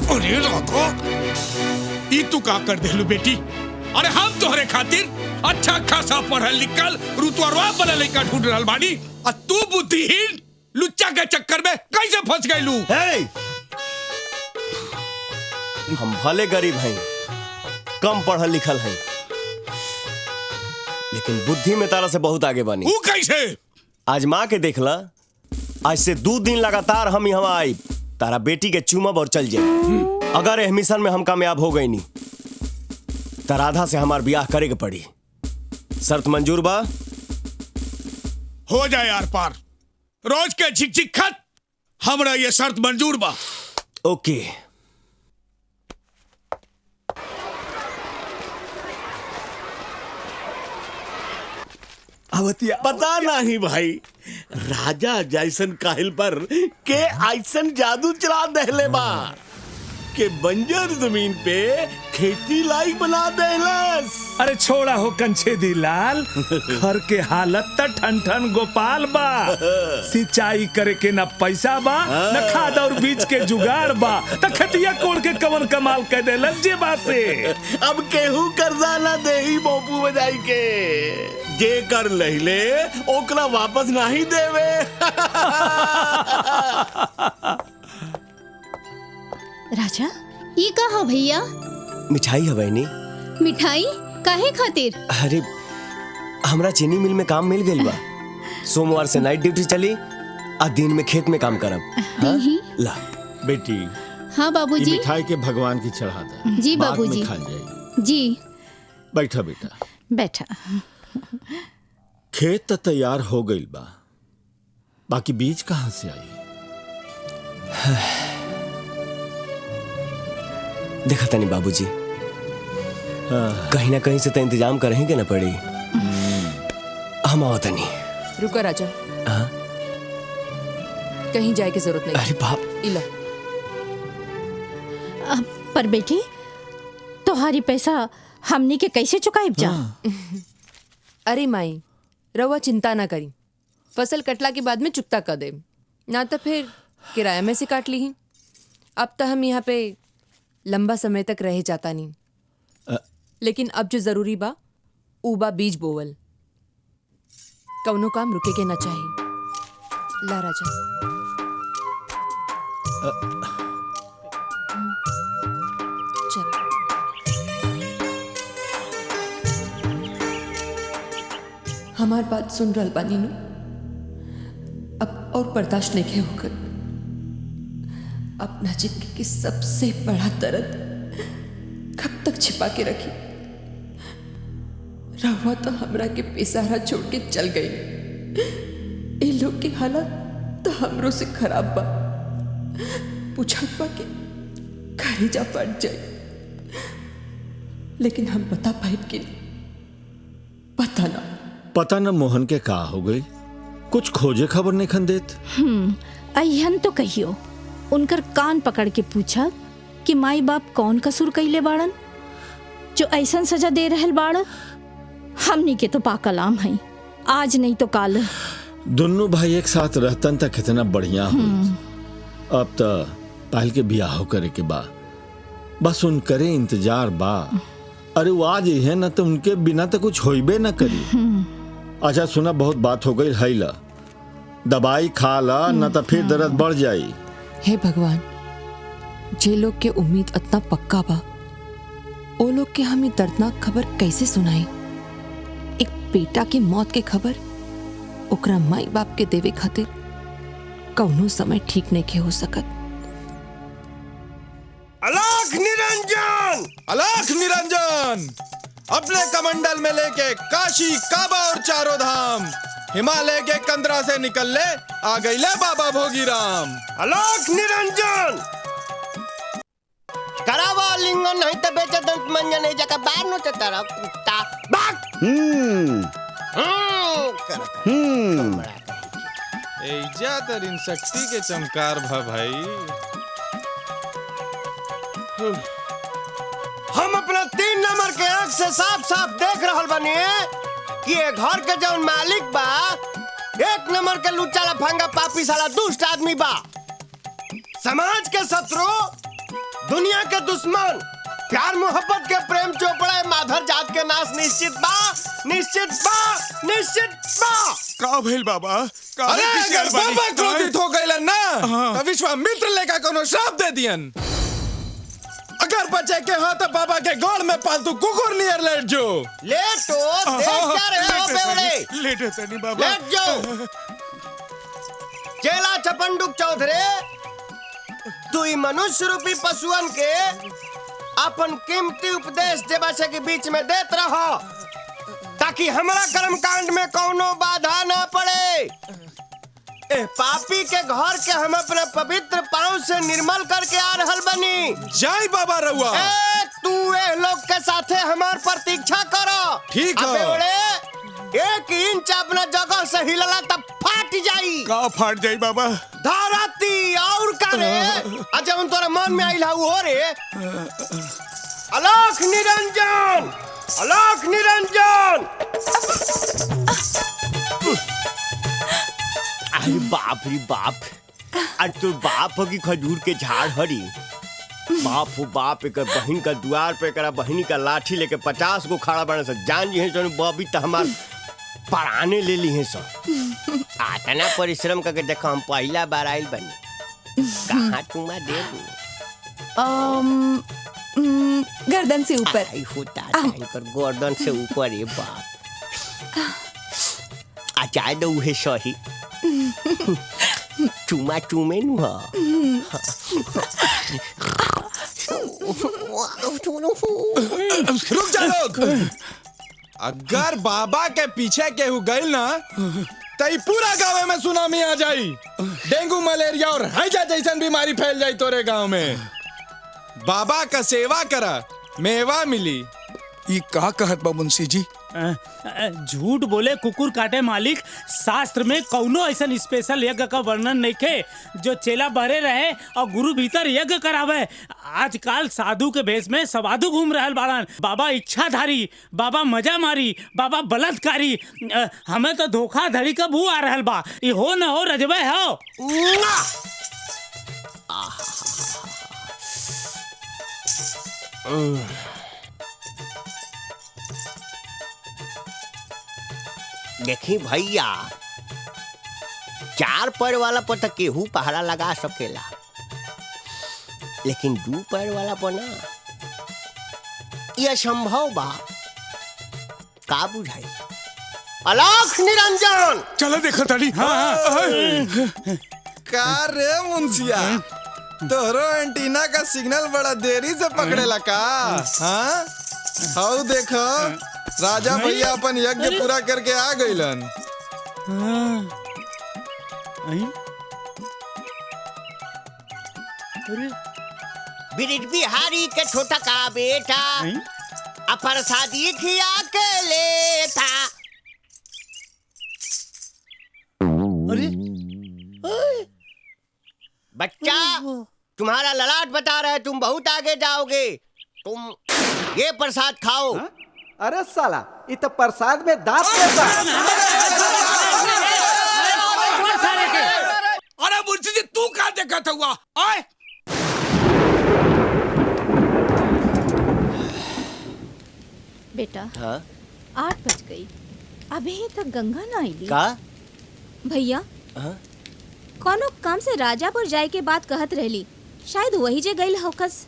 अरे राधा, ई तू का कर देलू बेटी? अरे हम तोहरे खातिर अच्छा खासा पढ़ल लिखल रुतवरवा वाला लड़का ढूंढ रहल बानी, और तू बुद्धिहीन लुच्चा के चक्कर में कैसे फंस गईलू? हम भले गरीब हैं, कम पढ़ल लिखल हैं, लेकिन बुद्धि में तारा से बहुत आगे बनी। वो कैसे? आजमा के देखला। आज से 2 दिन लगातार हम यहाँ आई, तारा बेटी के चूमब और चल जाए। अगर एह मिशन में हम कामयाब हो गई नहीं तो राधा से हमार ब्याह करे के पड़ी। शर्त मंजूर बा? हो जाए यार पार। रोज के झिक खत हमरा ये शर्त मंजूर बा। ओके। पता नहीं भाई, राजा जैसन काहिल पर के ऐसन जादू चला देले बा के बंजर जमीन पे खेती लायक बना देलस। अरे छोड़ा हो कंछे दी लाल, घर के हालत त ठन ठन गोपाल बा। सिंचाई करे के न पैसा बा, न खाद और बीज के जुगाड़ बा, त खतिया कोड़ के कवन कमाल कर देलस जे बा से। अब केहू कर्जा ना देही मोपू बजाई के, जे कर लहिले ओकरा वापस नहीं देवे। राजा, ये का हो भैया? मिठाई है बहनी। मिठाई काहे खातिर? अरे हमरा चीनी मिल में काम मिल गई बा। सोमवार से नाइट ड्यूटी चली, आ दिन में खेत में काम करब। हाँ? ला बेटी। हाँ बाबूजी। ये मिठाई के भगवान की चढ़ा दे। जी बाद में बाबूजी। खा जाएगी। जी। बैठा बेटा। बैठा। खेत तो तैयार हो गई बा, बाकी बीज कहाँ से आई? देखा तनी बाबूजी, कहीं ना कहीं से तो इंतजाम करेंगे ना पड़ी। हम आओ तनी। रुको राजा, हाँ? कहीं जाए की जरूरत नहीं। अरे बाप। इला। पर बेटी, तुम्हारी पैसा हमनी के कैसे चुकाई जा? अरे माई, रवा चिंता ना करी, फसल कटला के बाद में चुकता कर दे, ना तो फिर किराया में से काट ली। अब तो हम यहाँ पे लंबा समय तक रह जाता नहीं, लेकिन अब जो जरूरी बा ऊ बा बीज बोवल। कौनो काम रुके के ना चाहिए। ला राजा। चल। हमार बात सुन रहल बानी नु? अब और बर्दाश्त नहीं के होकर अपना जिंदगी की सबसे बड़ा दर्द कब तक छिपा के रखी। रहुआ तो हमरा के बेसहारा छोड़ के चल गई। ये लोग की हालत तो हमरों से खराब बा। पूछत बा के कलेजा फट जाए, लेकिन हम बता पाए कि पता न मोहन के का हो गई, कुछ खोजे खबर नहीं खन देत। अहन तो कहियो, उनकर कान पकड़ के पूछा कि माई बाप कौन कसूर कैले बाड़न जो ऐसन सजा दे रहल बाड़। हमनी के तो पाकलाम है, आज नहीं तो काल। दोनों भाई एक साथ रहतन तक कितना बढ़िया हो। अब तो पहल के बियाह करे के बा, बस उन करे इंतजार बा। अरे वो आज है ना तो उनके बिना तो कुछ होइबे ना करी। अच्छा सुना, बहुत बात हो गई है, ला दवाई खा ला, ना तो फिर दर्द बढ़ जाई। हे भगवान, जे लोग के उम्मीद इतना पक्का बा ओ लोग के हमें दर्दनाक खबर कैसे सुनाई। एक बेटा के मौत के खबर ओकरा माई बाप के देवे खातिर कौनो समय ठीक नहीं के हो सकत। अलाख निरंजन, अलाख निरंजन अपने कमंडल में लेके काशी, काबा और चारों धाम हिमालय के कंदरा से निकल ले आ गई ले बाबा भोगीराम। अलाख निरंजन करावा लिंगन नहीं तो बेचे दंत मंजन नहीं जगह बाहर नो चतारा कुत्ता बाग। एजा तरीन शक्ति के चमकार भा भाई। हम अपना 3 नंबर के आंख से साफ साफ देख रहल बानी कि ये घर के जौन मालिक बा 1 नंबर के लुच्चा लफंगा पापी साला दुष्ट आदमी बा। समाज के शत्रु, दुनिया के दुश्मन, प्यार मोहब्बत के प्रेम चोपड़ा माधर जात के नाश निश्चित बा, निश्चित बा, निश्चित बा। का भइल बाबा? अरे अगर बाबा क्रोधित हो गइलन ना तो विश्वामित्र लेका कोनो श्राप दे दियन। अगर बचे के हो तो बाबा के गोड़ में पालतू कुकुर नियर लेट जो। लेटो देख जा रहे हो बेवड़े। लेटे तनी बाबा। लेट जाओ। चेला चपंडुक चौधरी तू ही मनुष्य रूपी पशुअन के अपन कीमती उपदेश देवा से के बीच में देत रहो ताकि हमारा कर्म कांड में कोनो बाधा न पड़े। ए पापी के घर के हम अपने पवित्र पांव से निर्मल करके आ रहल बनी। जय बाबा रउआ। तू ए लोग के साथे हमार प्रतीक्षा करो। ठीक है। अबे 1 इंच अपना जगह से हिलला तब फाट जाई। का फाट जाई बाबा? धरती और का रे? अच्छा उन तोरा मन में आइल हो रे। अलाख निरंजन, अलाख निरंजन। अरे बाप रे बाप, आज तो बाप हो कि खजूर के झाड़ हरी। बाप हो बाप, एक बहन का द्वार पे करा बहनी का लाठी लेके 50 को खड़ा बने से जान जी है जो बॉबी तो हमार पराने ले ली है सो। आतना परिश्रम करके देखो हम पहला बार आइल बनी। कहाँ तुम दे गर्दन से ऊपर। गर्दन से ऊपर है बाप। आचार दो है सही। चुमा चुमे नु रुक जा लोग। अगर बाबा के पीछे केहू गइल ना तो पूरा गाँव में सुनामी आ जाई। डेंगू, मलेरिया और हैजा जैसन बीमारी फैल जाई तोरे गांव में। बाबा का सेवा करा मेवा मिली। ये का कहत बा मुंशी जी? झूठ बोले कुकुर काटे मालिक। शास्त्र में कौनो ऐसा स्पेशल यज्ञ का वर्णन नहीं के जो चेला बहरे रहे और गुरु भीतर यज्ञ करावे। आजकल साधु के भेष में सवाधु घूम रहल बाड़न। बाबा इच्छाधारी, बाबा मजा मारी, बाबा बलात्कारी। हमें तो धोखाधड़ी का भू आ रहल बा। ये हो न हो रजबे हो। देखी भैया, 4 पैर वाला पर तक केहू पहरा लगा सकेला, लेकिन 2 पैर वाला पर ना यह संभव बा। का बुझाई? अलाख निरंजन चलो देखो ताली। का रे मुंशिया, तोरो एंटीना का सिग्नल बड़ा देरी से पकड़ेला का? हाँ हाउ देखो, राजा भैया अपन यज्ञ पूरा करके आ गइलन। ब्रिज बिहारी के छोटा का बेटा प्रसादी खिया के लेता। बच्चा, तुम्हारा ललाट बता रहा है तुम बहुत आगे जाओगे। तुम ये प्रसाद खाओ। अरे साला, ये तो प्रसाद में दांत कैसा? अरे मुंशी जी, तू कहाँ देखा था हुआ? आए बेटा, हाँ? 8 बज गई, अभी तक गंगा ना आई। का भैया, हाँ? कोनो काम से राजापुर जाए के बात कहत रहली। शायद वही जे गई होकस।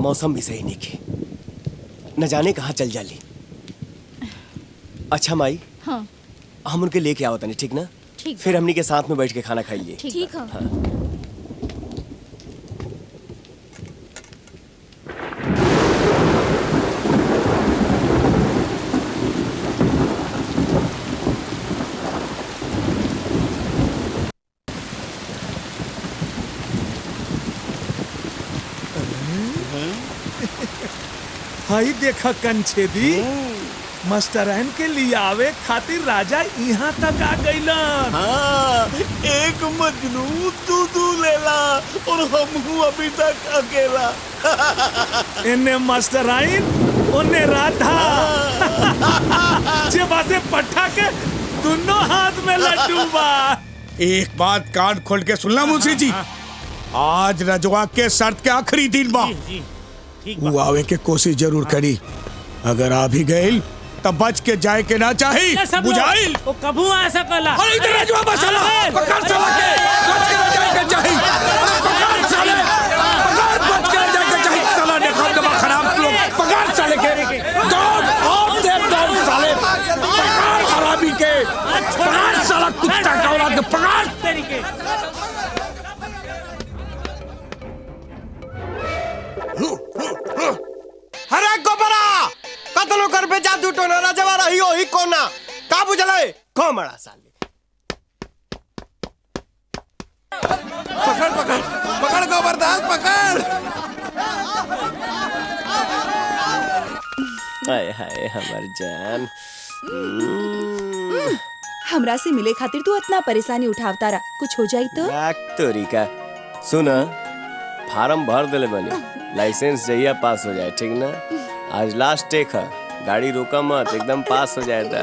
मौसम भी सही नहीं के, न जाने कहाँ चल जाली। अच्छा माई, हाँ हम उनके लेके आओ तनी, ठीक ना? ठीक। फिर हमनी के साथ में बैठ के खाना खाइए। ठीक है। हाँ। हाई देखा कंछेदी, मास्टरन के लिए आवे खातिर राजा यहाँ तक आ गईलन। हाँ, एक मजनू तू लेला और हम अभी तक अकेला। इन्ने मास्टराइन, उन्ने राधा। जेबा से पट्टा के दोनों हाथ में लड्डू बा। एक बात कान खोल के सुनना मुंशी जी, आज रजवा के शर्त के आखिरी दिन बा। वो आवे के कोशिश जरूर करी, अगर आ भी गई तब बच के जाए के ना चाही, बुझाइल? वो कबू आ सकला। अरे इधर रजवा बसला, पकड़ चला के, बच के ना जाए के चाही। पकड़ साले, पकड़ बच के ना जाए के चाही। साला देखो दबा खराब लोग, पकड़ साले के, दौड़ और दौड़ साले, पकड़ खराबी के, पकड़ साला कुत्ता का औलाद के, पकड़ तरीके। अरे गोबरा, कतलो कर पे जादू टोना राजवा रही हो ही कोना, का बुझले? को मरा साले। पकड़ पकड़ पकड़ गोबरदास पकड़। हाय हाय हमर जान। हमरा से मिले खातिर तू इतना परेशानी उठावता रहा, कुछ हो जाई तो? तोरिका सुना, फार्म भर दिले बनी, लाइसेंस जहिया पास हो जाए, ठीक ना? आज लास्ट टेक है, गाड़ी रोका मत, एकदम पास हो जाए था।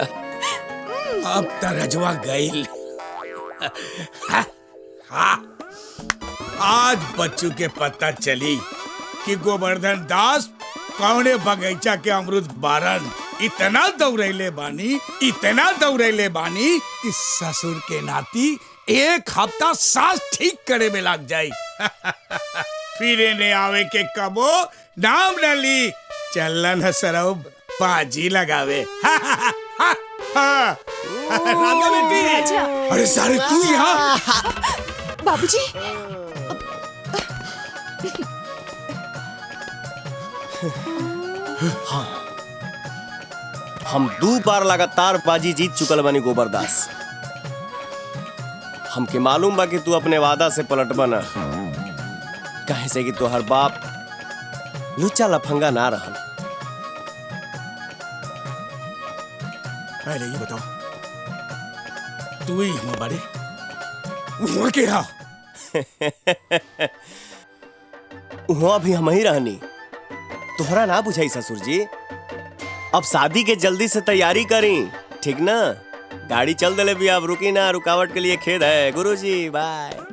अब तो रजवा गईल। आज बच्चू के पता चली कि गोवर्धन दास कौने बगीचा के अमरुद बारन इतना दौड़ैले बानी, इतना दौड़ैले बानी कि ससुर के नाती एक हफ्ता सांस ठीक करे में लग जाई। फिर इन्हें आवे के कबो नाम न ली, चलन है सरौ बाजी लगावे। राधा बेटी, अरे सारे तू यहाँ? बाबूजी, हाँ, हम 2 बार लगातार बाजी जीत चुकल बानी गोबरदास। हमके मालूम बा कि तू अपने वादा से पलट बना, कहे से कि तोहर बाप लुच्चा लफंगा ना रहल। पहले ये बताओ, तू ही हम बारे वहाँ के रहा? वहाँ भी हम ही रहनी, तोहरा ना बुझाई ससुर जी। अब शादी के जल्दी से तैयारी करी, ठीक ना? गाड़ी चल दले भी, अब रुकी ना, रुकावट के लिए खेद है। गुरुजी बाय।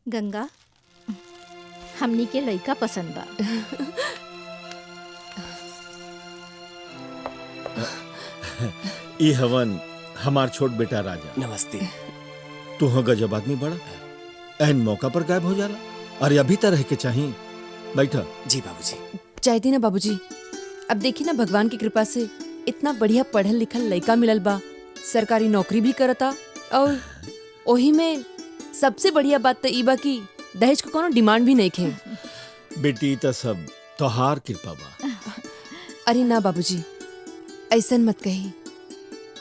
गंगा, हमनी के लइका पसंद बा। ई हवन हमार छोट बेटा राजा। नमस्ते। तू हो गजब आदमी बड़ा, एन मौका पर गायब हो जाला। अरे अभी तो रह के चाहिए, बैठा। जी बाबूजी। चाहती ना बाबूजी, अब देखी ना भगवान की कृपा से इतना बढ़िया पढ़ल लिखल लड़का मिलल बा, सरकारी नौकरी भी करता, और ओही में सबसे बढ़िया बात तो ई बा कि दहेज को कोनो डिमांड भी नहीं खे। बेटी तो सब तोहार कृपा बा। अरे ना बाबूजी, ऐसन मत कही।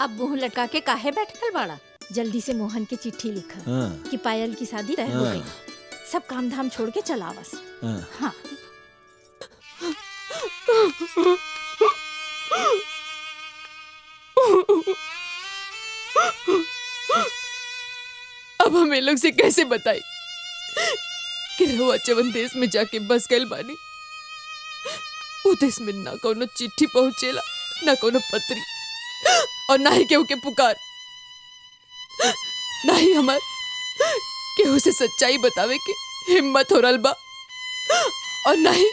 अब मुंह लटका के काहे बैठल बाड़ा? जल्दी से मोहन के चिट्ठी लिखा कि पायल की शादी रह हो गई, सब काम धाम छोड़ के चलावस। हाँ। अब हम ये लोग से कैसे बताई कि रहुआ जवन देश में जाके बस गए बानी, वो देश में ना कोनो चिट्ठी पहुंचेला, ना कोनो पत्री, और ना ही केहू के पुकार, ना ही हमार केहू से सच्चाई बतावे के हिम्मत हो रहा बा, और ना ही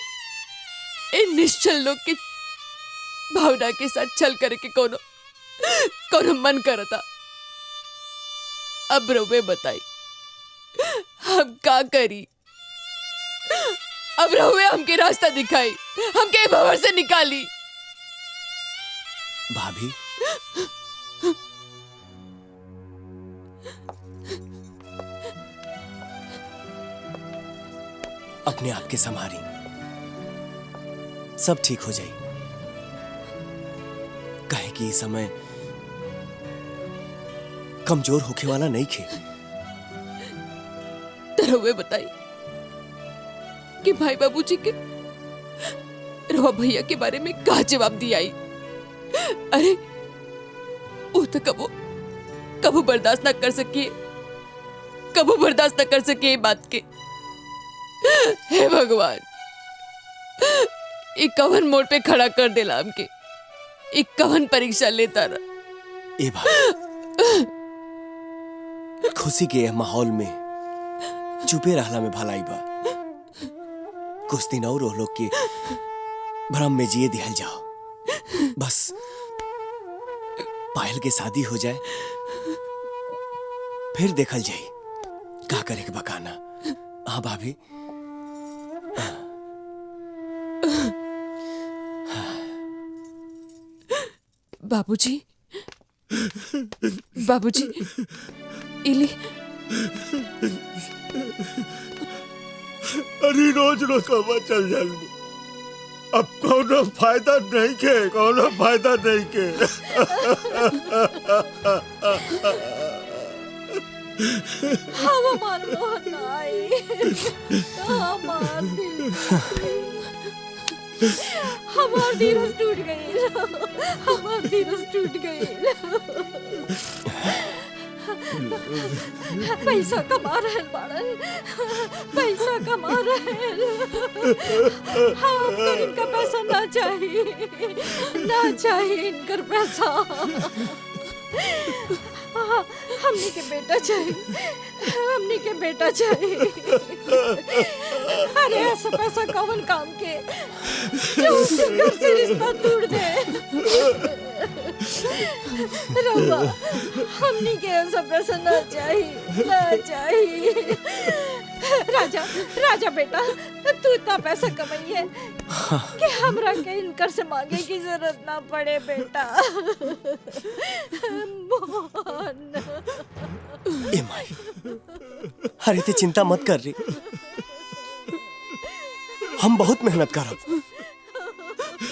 इन निश्चल लोग के भावना के साथ छल करे के कोनो मन करता। अब रउवे बताई हम का करी? अब रहुए हमके रास्ता दिखाई, हमके भंवर से निकाली। भाभी, अपने आप के संभारी, सब ठीक हो जाए। कहे कि इस समय कमजोर होके वाला नहीं खे। रहुए बताई कि भाई बाबूजी के रहुआ भैया के बारे में का जवाब दिया? अरे वो तो कबो बर्दाश्त ना कर सकिए, कबो बर्दाश्त ना कर सकिए बात के। हे भगवान, एक कवन मोड़ पे खड़ा कर देला हमके, एक कवन परीक्षा लेता रहा। ए भाई, खुशी के माहौल में चुपे रहला में भलाई बा। कुछ दिन और लोग के भ्रम में जिए दिहल जाओ। बस पायल के शादी हो जाए, फिर देखल जाए का करे के बकाना। हाँ भाभी, बाबूजी, बाबूजी, इली अरे रोज रोज कब चल जालू, अब कोनो फायदा नहीं के, कोनो फायदा नहीं के। हमार मोहन आई, हमार दिल, हमार धीरज टूट गई, हमार धीरज टूट गई। पैसा कमा रहे बाड़न, पैसा कमा रहे। हमको इनका पैसा ना चाहिए, ना चाहिए इनका पैसा। हमने के बेटा चाहिए, हमने के बेटा चाहिए। अरे ऐसा पैसा कौन काम के जो उसके घर से रिश्ता तोड़ दे। रब्बा, हमने के ऐसा पैसा ना चाहिए, ना चाहिए। राजा, राजा बेटा, तू इतना पैसा कमाई है कि हमरा के इनकर से मांगे की जरूरत ना पड़े बेटा। मोहन, ए माई, अरे ते चिंता मत कर रही, हम बहुत मेहनत करब,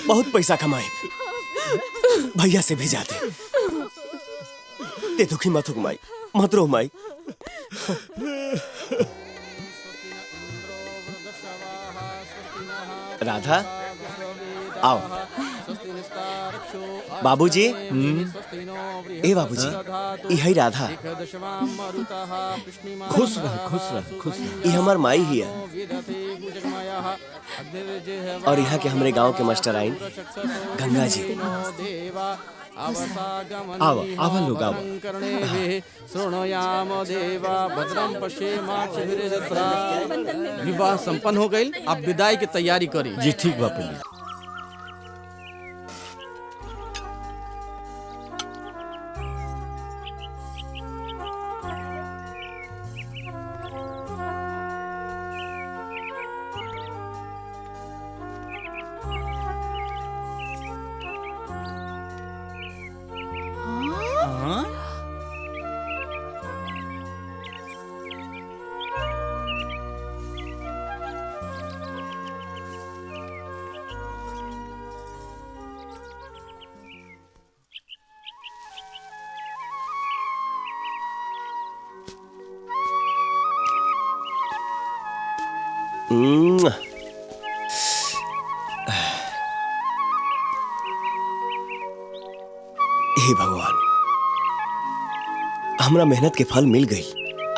बहुत पैसा कमाए, भैया से भेजा दे। ते दुखी मत हो माई, मत रो माई। राधा, आओ। बाबूजी, ए बाबूजी, यही राधा। खुश रह, खुश रह, खुश रह। ये हमार माई ही है, और यहाँ के हमारे गांव के मास्टर आइन गंगा जी। आवा, आवा लोग आवा। विवाह संपन्न हो गई, अब विदाई की तैयारी करी। जी ठीक बा पंडित। हे भगवान, हमरा मेहनत के फल मिल गई।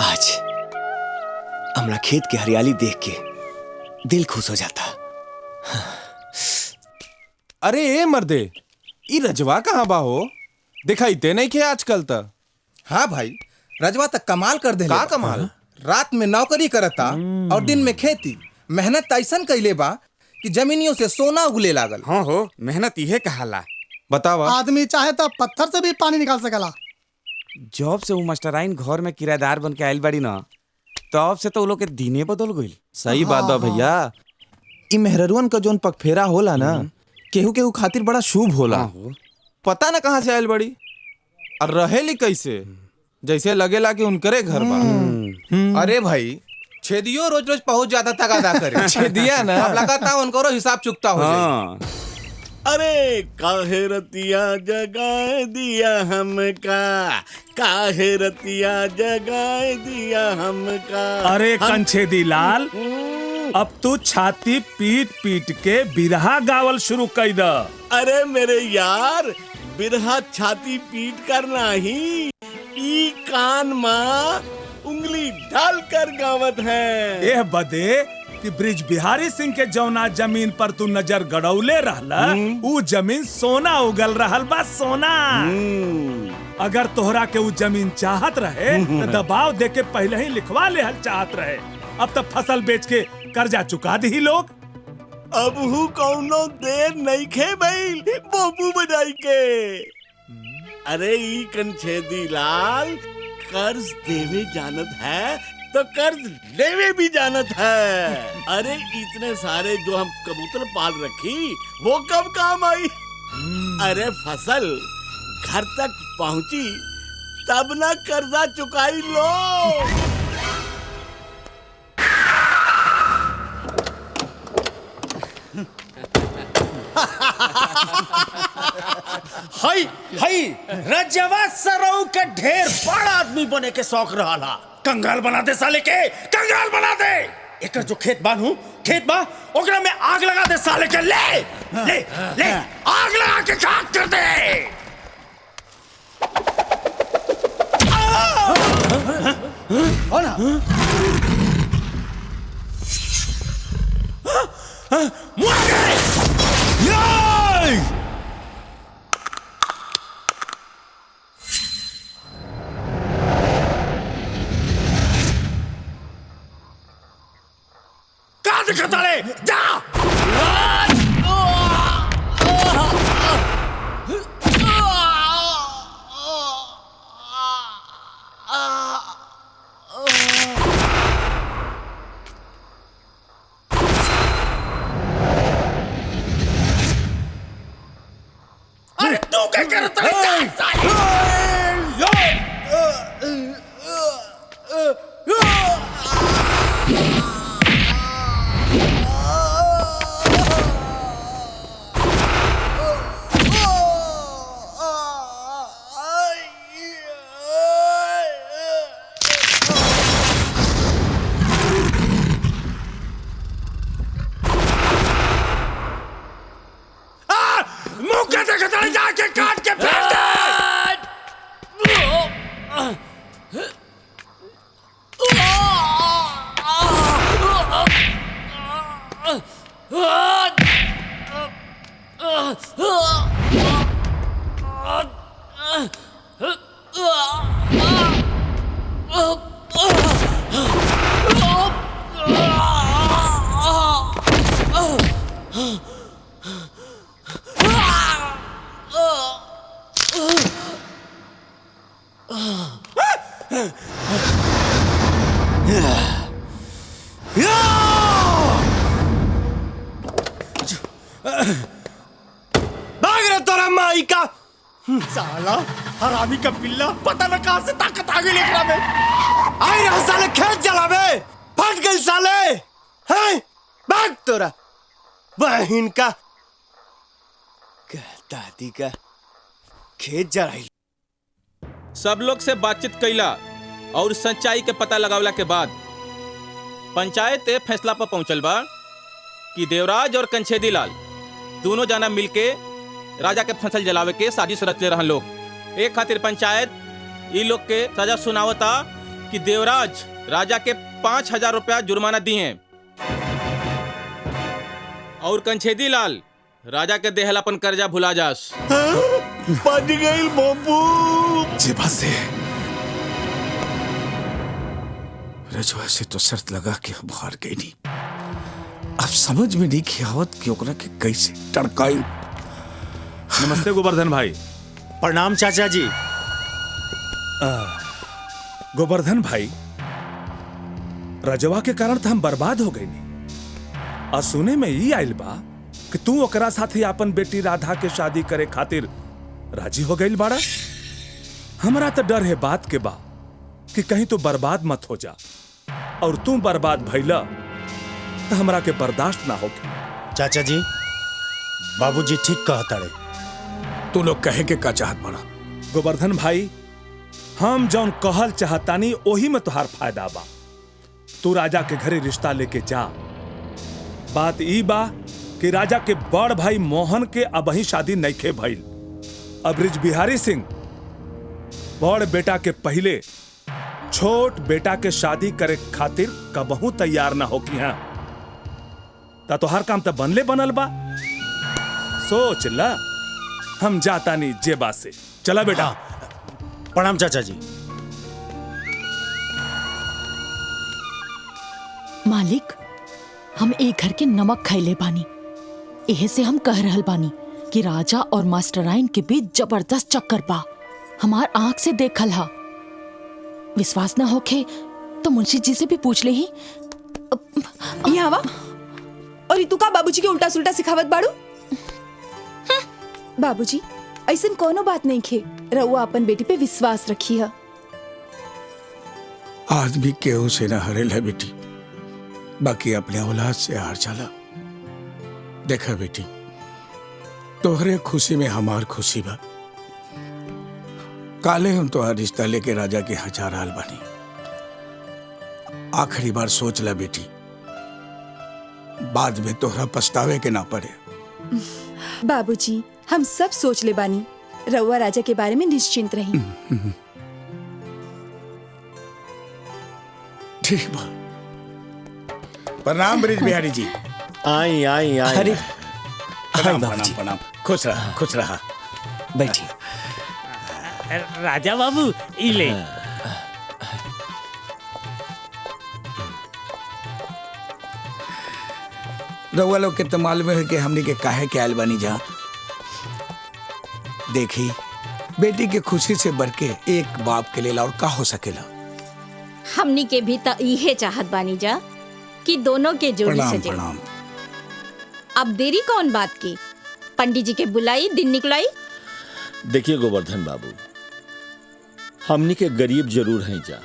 आज हमरा खेत की हरियाली देख के दिल खुश हो जाता। अरे ए मर्दे, ई रजवा कहाँ बा हो? दिखाई दे नहीं खे आजकल तक। हाँ भाई, रजवा तक कमाल कर दे। का कमाल? रात में नौकरी करता और दिन में खेती। मेहनत ऐसन कैले बा कि जमीनियों से सोना उगले लागल। हाँ हो, मेहनत इहे कहाला। बतावा। आदमी चाहे तो पत्थर से भी पानी निकाल सकला। जॉब से वो मास्टराइन घर में किराएदार बन के आयल बाड़ी ना, तब से तो वो लोग के दिने बदल गइल। सही बात बा भैया। ई मेहररुअन का जोन पगफेरा होला ना, केहू केहू खातिर बड़ा शुभ होला। पता ना कहाँ से आयल बड़ी और रहेली कैसे, जैसे लगेला कि उनकरे घर बा। अरे भाई, छेदियो रोज रोज पहुंच जाता तगादा करे। छेदिया ना, अब लगाता उनको हिसाब चुकता हो जाए। अरे काहे रतिया जगाए दिया हमका, काहे रतिया जगाए दिया हमका। अरे कंछेदी लाल, अब तू छाती पीट पीट के बिरहा गावल शुरू कर द। अरे मेरे यार, बिरहा छाती पीट कर नहीं, ई कान माँ उंगली डाल कर गावत है। एह बदे कि ब्रिज बिहारी सिंह के जौना जमीन पर तू नजर गड़ौले रहला, ऊ जमीन सोना उगल रहल बा, सोना। अगर तोहरा के ऊ जमीन चाहत रहे तो दबाव दे के पहले ही लिखवा ले चाहत रहे। अब तक फसल बेच के कर्जा चुका दी लोग। अब हु कौनो देर नहीं खे भइल बाबू बजाई के। अरे ई कंछेदी लाल, कर्ज देवे जानत है तो कर्ज लेवे भी जानत है। अरे इतने सारे जो हम कबूतर पाल रखी, वो कब काम आई? अरे फसल घर तक पहुंची तब ना कर्जा चुकाई लो। हाय हाय, रजवा सरऊ के ढेर बड़ा आदमी बने के शौक रहा। कंगाल बना दे साले के, कंगाल बना दे। एक जो खेत बानू, खेत बा, ओकरा में आग लगा दे साले के। ले ले ले, आग लगा के खाक कर दे। दिखताले जा। अरे तू क्या करता है? जाके काट के फेंक दे। भाग रे तोरा माई का साला हरामी का पिल्ला, पता न कहां से ताकत आ गई एकरा में। आई रहा साले खेत जलावे, फट गई साले। हैं भाग तोरा बहन का दादी का खेत जराई। सब लोग से बातचीत कैला और सच्चाई के पता लगावला के बाद पंचायत ए फैसला पर पहुंचल बा कि देवराज और कंछेदी लाल दोनों जना मिलके राजा के फसल जलावे के साजिश रच ले रहन लोग। एक खातिर पंचायत ई लोग के सजा सुनावता कि देवराज राजा के 5,000 रुपया जुर्माना दिए और कंछेदी लाल राजा के देहल अपन कर्जा भुला जास। बच गई बाबू। जेबा से रजवा से तो शर्त लगा के हम हार गई नहीं। अब समझ में नहीं की आवत कि ओकरा के कैसे टड़काई। नमस्ते गोवर्धन भाई। प्रणाम चाचा जी। गोवर्धन भाई, रजवा के कारण तो हम बर्बाद हो गए नहीं। और सुने में ये आइल बा कि तू ओकरा साथे अपन बेटी राधा के शादी करे खातिर राजी हो गई बाड़ा। हमरा तो डर है बात के बा कि कहीं तू बर्बाद मत हो जा, और तू बर्बाद भइला तो हमरा के बर्दाश्त ना होगी। चाचा जी, बाबूजी ठीक कहता रे। तू लोग कहे के का चाहत बड़ा? गोवर्धन भाई, हम जौन कहल चाहतानी ओही में तुहार फायदा बा। तू राजा के घरे रिश्ता लेके जा। बात ई बा कि राजा के बड़ भाई मोहन के अबही शादी नइखे भइल। अब ब्रिज बिहारी सिंह बड़ बेटा के पहले छोट बेटा के शादी करे खातिर कबहू तैयार ना होकी हैं। ता तोहार काम तो बनले बनल बा। सोच ला, हम जाता नहीं जेबा से। चला बेटा। प्रणाम चाचा जी। मालिक, हम एक घर के नमक खैले बानी। एहे से हम कह रहल बानी कि राजा और मास्टराइन के बीच जबरदस्त चक्कर बा। हमार आंख से देखल हा। विश्वास ना होखे तो मुंशी जी से भी पूछ ले ही। ये हवा और तू का बाबूजी के उल्टा सुल्टा सिखावत बाड़ू? बाबूजी, ऐसन कोनो बात नहीं खे। रउआ अपन बेटी पे विश्वास रखी है। आदमी केहू से ना हरेल है बेटी, बाकी अपने औलाद से हार जाला। देखा बेटी, तोहरे खुशी में हमार खुशी बा। काले हम तो रिश्ता लेके राजा के यहाँ जा रहल बानी। आखिरी बार सोच ला बेटी, बाद में तोहरा पछतावे के ना पड़े। बाबूजी, हम सब सोच ले बानी। रउआ राजा के बारे में निश्चिंत रही। ठीक बा। प्रणाम ब्रिज बिहारी जी। आई आई आई। अरे प्रणाम प्रणाम प्रणाम। खुश रहा, खुश रहा। बैठिए। राजा बाबू, इले। रउआ लोग के तो मालूम है कि हमनी के काहे के आयल बानी जा। देखी, बेटी के खुशी से बढ़ के एक बाप के लिए और का हो सकेला। हमनी के भी तो इहे चाहत बानी जा कि दोनों के जोड़ी प्रणाम सजे। प्रणाम। अब देरी कौन बात की? पंडित जी के बुलाई, दिन निकलाई। देखिए गोवर्धन बाबू, हमनी के गरीब जरूर हैं जा,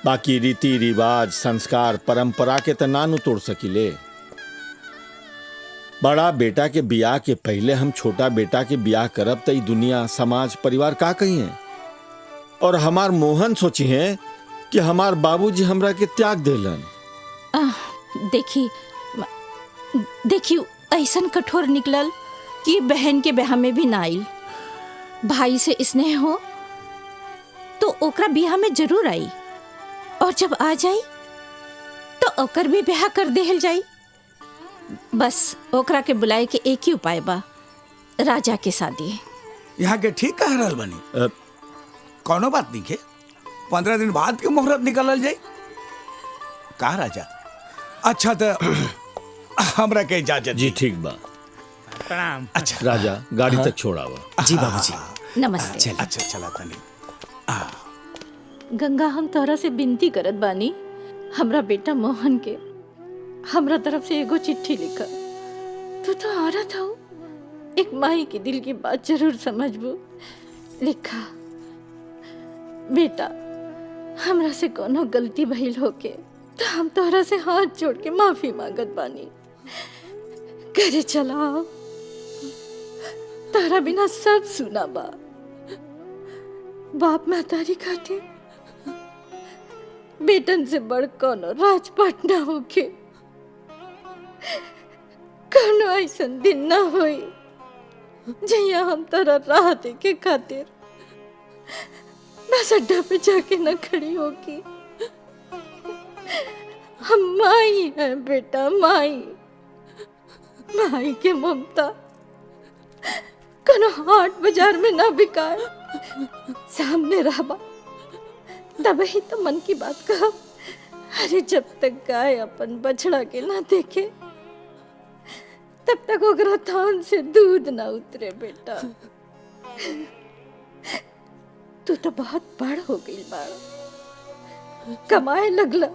बाकी रीति रिवाज संस्कार परंपरा के तो ना नु तोड़ सकिले। बड़ा बेटा के बियाह के पहले हम छोटा बेटा के बियाह करब तो दुनिया समाज परिवार का कही है। और हमार मोहन सोची है कि हमार बाबूजी हमरा के त्याग देलन। देखी ऐसन कठोर निकलल कि बहन के ब्याह में भी ना आइल। भाई से स्नेह हो तो ओकरा ब्याह में जरूर आई, और जब आ जाई तो ओकर भी ब्याह कर देहल जाई। बस ओकरा के बुलाए के एक ही उपाय बा, राजा के शादी। यहाँ के ठीक कह रहल बनी। कोनो बात नहीं के 15 दिन बाद के मुहूर्त निकलल जाए का राजा? अच्छा तो हमरा के इजाजत जी। ठीक बा। प्रणाम। अच्छा राजा, गाड़ी तक छोड़ावा। जी बाबूजी। नमस्ते। अच्छा चला तनी। गंगा, हम तोहरा से विनती करत बानी, हमरा बेटा मोहन के हमरा तरफ से एगो चिट्ठी लिखा। तू तो औरत हो, एक माई के दिल की बात जरूर समझबू। लिखा, बेटा हमरा से कोनो गलती भइल होके तो हम तोहरा से हाथ जोड़ के माफी मांगत बानी। घरे चलाओ, तारा बिना सब सुना बा। बाप महतारी खातिर बेटन से बड़ कोनो राजपाट ना होके। कोनो ऐसन दिन ना होई जहिया हम तोरा राह देखे खातिर बस अड्डा पे जाके न खड़ी होगी। हम माई हैं बेटा, माई। माई के ममता कनो हाट बाजार में ना बिकाए, सामने रहबा तब ही तो मन की बात कहा। अरे जब तक गाय अपन बछड़ा के ना देखे तब तक ओकरा थान से दूध ना उतरे बेटा। तू तो बहुत बड़ हो गई बाड़ा, कमाए लगला,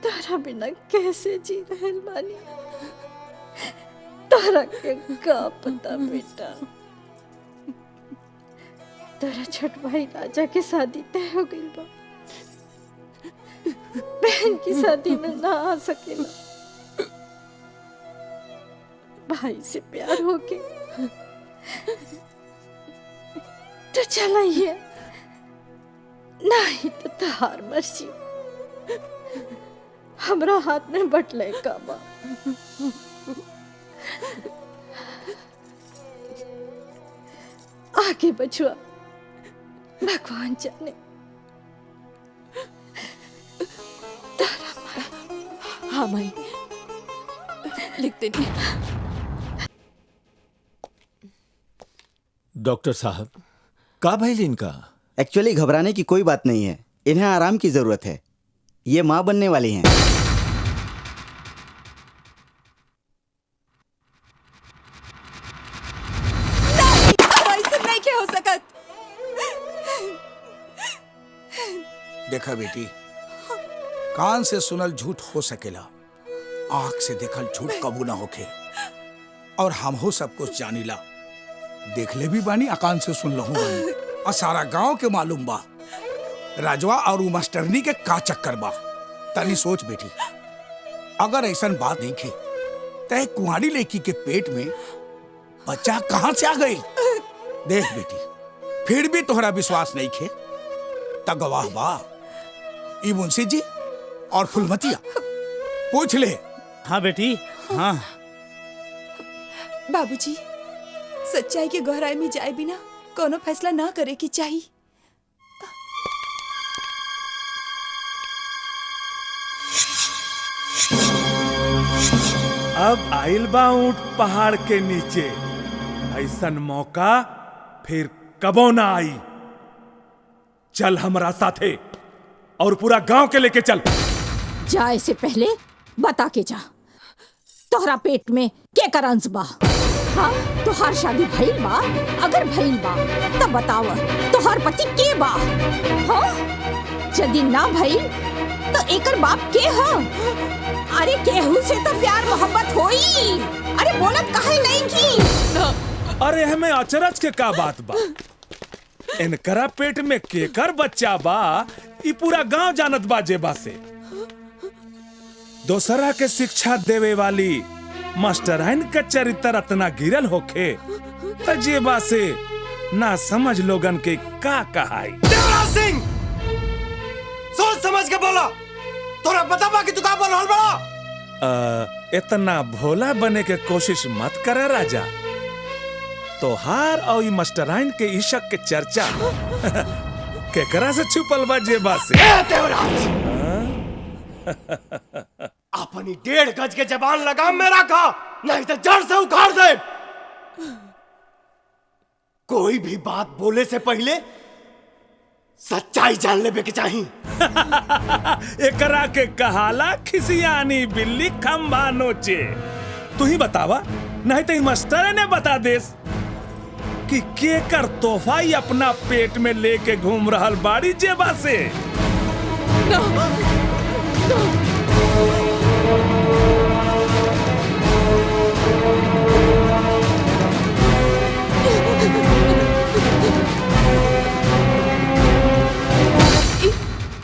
तारा बिना कैसे जी रहल बानी, तारा के का पता बेटा। तारा छोट भाई राजा के शादी तय हो गई बा, बहन की शादी में ना आ सकेला। भाई से प्यार होके तो चलाइए, नहीं तो तहार मर्जी। हमरा हाथ में बटले का बा। आगे बचुआ भगवान जाने। हाँ माई, लिख देनी। डॉक्टर साहब, का भइल इनका? एक्चुअली घबराने की कोई बात नहीं है, इन्हें आराम की जरूरत है। ये माँ बनने वाली हैं। नहीं हो सकत। देखा बेटी, कान से सुनल झूठ हो सकेला, आंख से देखल झूठ कबू ना होके। और हम हो सब कुछ जानीला, देखले भी बानी, अकान से सुन लहू बानी, और सारा गांव के मालूम बा राजवा और मास्टरनी के का चक्कर बा। तनी सोच बेटी, अगर ऐसन बात नहीं खे तय कुंवारी लड़की के पेट में बच्चा कहां से आ गई? देख बेटी, फिर भी तोहरा विश्वास नहीं खे त गवाह बा ई मुंशी जी और फुलमतिया, पूछ ले। हाँ बेटी, हाँ। बाबूजी, सच्चाई के गहराई में जाए बिना कोनो फैसला ना करे की चाहिए। अब आइल बा ऊंट पहाड़ के नीचे, ऐसन मौका फिर कबो ना आई। चल हमरा साथे और पूरा गांव के लेके चल। जाए से पहले बता के जा, तोहरा पेट में के करंस बा? हाँ, तोहार शादी भइल बा? अगर भइल बा तब बताव, तोहार पति के बा? हाँ, यदि ना भइल तो एकर बाप के हा? अरे केहू से तो प्यार मोहब्बत होई। अरे बोलत काहे नहीं की? अरे हमें अचरज के का बात बा? इनकरा पेट में केकर बच्चा बा ई पूरा गांव जानत बा जेबा से। दोसरा के शिक्षा देवे वाली मास्टराइन का चरित्र इतना गिरल होखे त जेबा से ना समझ लोगन के का कहाई। देवराज सिंह, सोच समझ के बोला, तोरा पता बा कि तू का बोल रहल बड़ा? इतना भोला बने के कोशिश मत करे राजा। तोहार और ई मास्टराइन के इशक के चर्चा केकरा से छुपल बा जेबा से? देवराज, अपनी 1.5 गज के जबान लगाम में रखा, नहीं तो जड़ से उखाड़ दे। कोई भी बात बोले से पहले सच्चाई जान लेबे के चाहिए। एकरा के कहाला खिसियानी बिल्ली खंभा नोचे। तू ही बतावा, नहीं तो मास्टर ने बता देस कि केकर तोहफा ही अपना पेट में लेके घूम रहल बाड़ी जेबा से।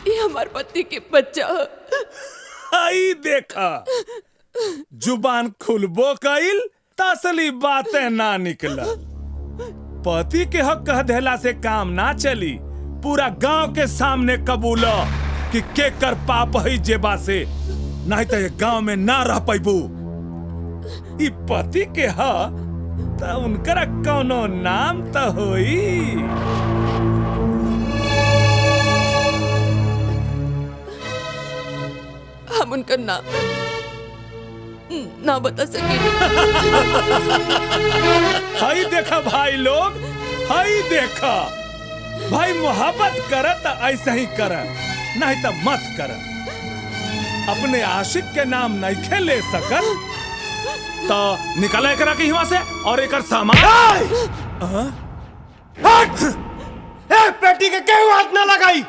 ये हमारे पति के बच्चा। आई देखा, जुबान खुलबो कइल तसली बातें ना निकला। पति के हक कह देला से काम ना चली। पूरा गांव के सामने कबूलो कि केकर पाप है जेबा से, नहीं तो ये गांव में ना रह पैबू। ई पति के ह त उनकरा कौनो नाम तो होई। रमाशंकर ना बता सके। हाई देखा भाई लोग, हाई देखा भाई, मोहब्बत कर तो ऐसा ही कर, नहीं तो मत कर। अपने आशिक के नाम नहीं खे ले सकल तो निकल करा के यहाँ से और एक सामान। पेटी के क्यों हाथ ना लगाई?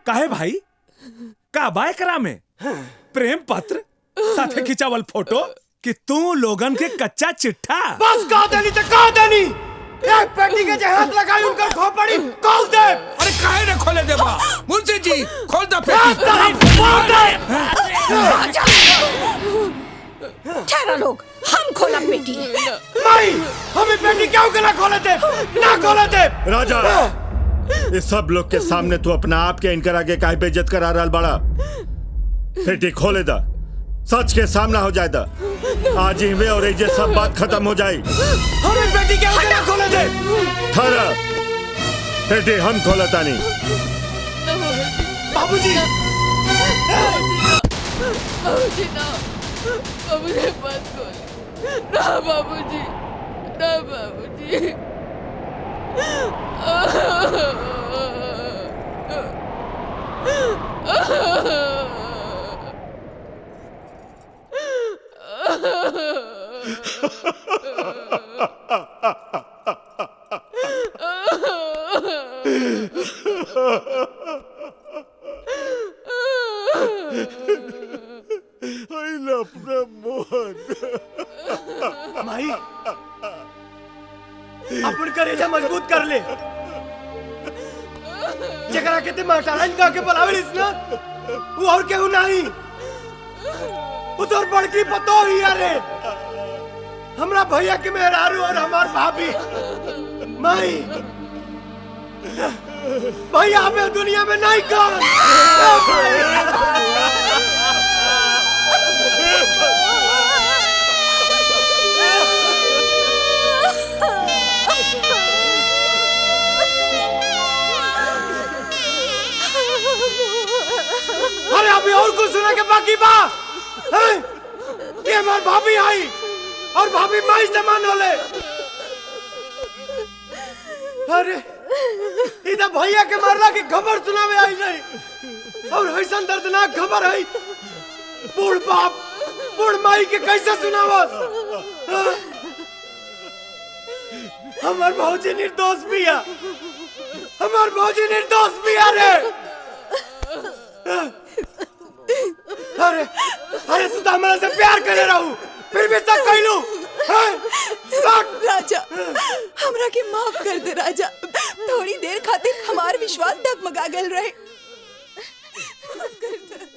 काहे भाई, का बाय करा में प्रेम पत्र साथे खिंचावल फोटो कि तू लोगन के कच्चा चिट्ठा। बस कह देनी तो कह देनी, एक पेटी के जे हाथ लगाई उनका खोपड़ी खोल दे। अरे काहे न खोले देबा? मुंशी जी खोल दो पेटी। ठहरा लोग, हम खोला पेटी। नहीं, हमें पेटी क्यों के ना खोले दे, ना खोले दे। राजा, इस सब लोग के सामने तू अपना आप के इनकर आगे काहे बेइज्जत करा रहा बड़ा? पेटी खोले दा, सच के सामना हो जाए दा। आज ही में और ये सब बात खत्म हो जाए। हमें पेटी क्यों के ना खोले दे? ठहरा, पेटी हम खोलता नहीं। बाबूजी, बाबूजी ना, बाबूजी मत खोल ना, बाबूजी ना, बाबूजी। माई, अपन करेजा मजबूत कर ले। जकरा के ते मास्टराइन का के बुलावेलिस ना, वो और केहू नहीं, वो तोर बड़की पतो ही अरे हमरा भैया के मेहरारू और हमार भाभी। माई, भैया हमें दुनिया में नहीं का। अरे अभी और कुछ सुना के बाकी बा? ये हमार भाभी आई और भाभी माई समान होले। अरे इधर भैया के मरला की खबर सुनावे आई नहीं, और ऐसा दर्दनाक खबर है बूढ़ बाप बूढ़ माई के कैसे सुनावस? हमार भौजी निर्दोष बिया, हमार भौजी निर्दोष बिया रे। अरे अरे तू तो हमारे से प्यार करे रहू, फिर भी सब कहलू। राजा, हमरा के माफ कर दे राजा, थोड़ी देर खातिर हमार विश्वास डगमगा गल रहे। माफ कर दे।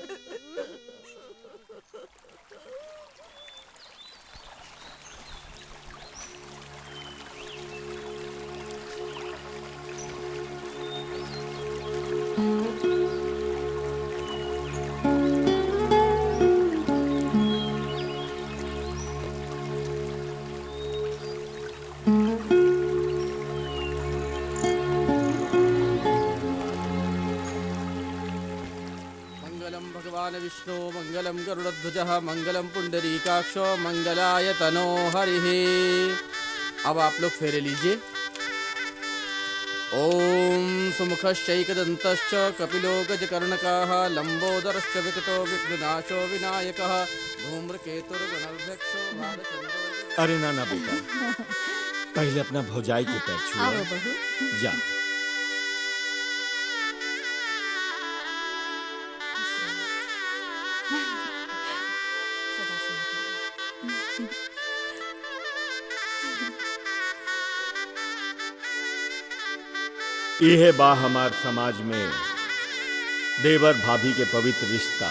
विष्णु मंगलम गरुड़ध्वजः मंगलम पुंडरीकाक्षो मंगलाय तनो हरिः। अब आप लोग फेरे लीजिए। ओम सुमुखश्चैकदन्तश्च कपिलो गजकर्णकाः लंबोदरश्च विकटो विघ्ननाशो विनायकः धूम्रकेतुर्गणध्यक्षो भालचंद्रो। अरे ना ना बेटा, पहले अपना भौजाई के पैर छुआ। आओ बहू। जा। यह बा हमार समाज में देवर भाभी के पवित्र रिश्ता।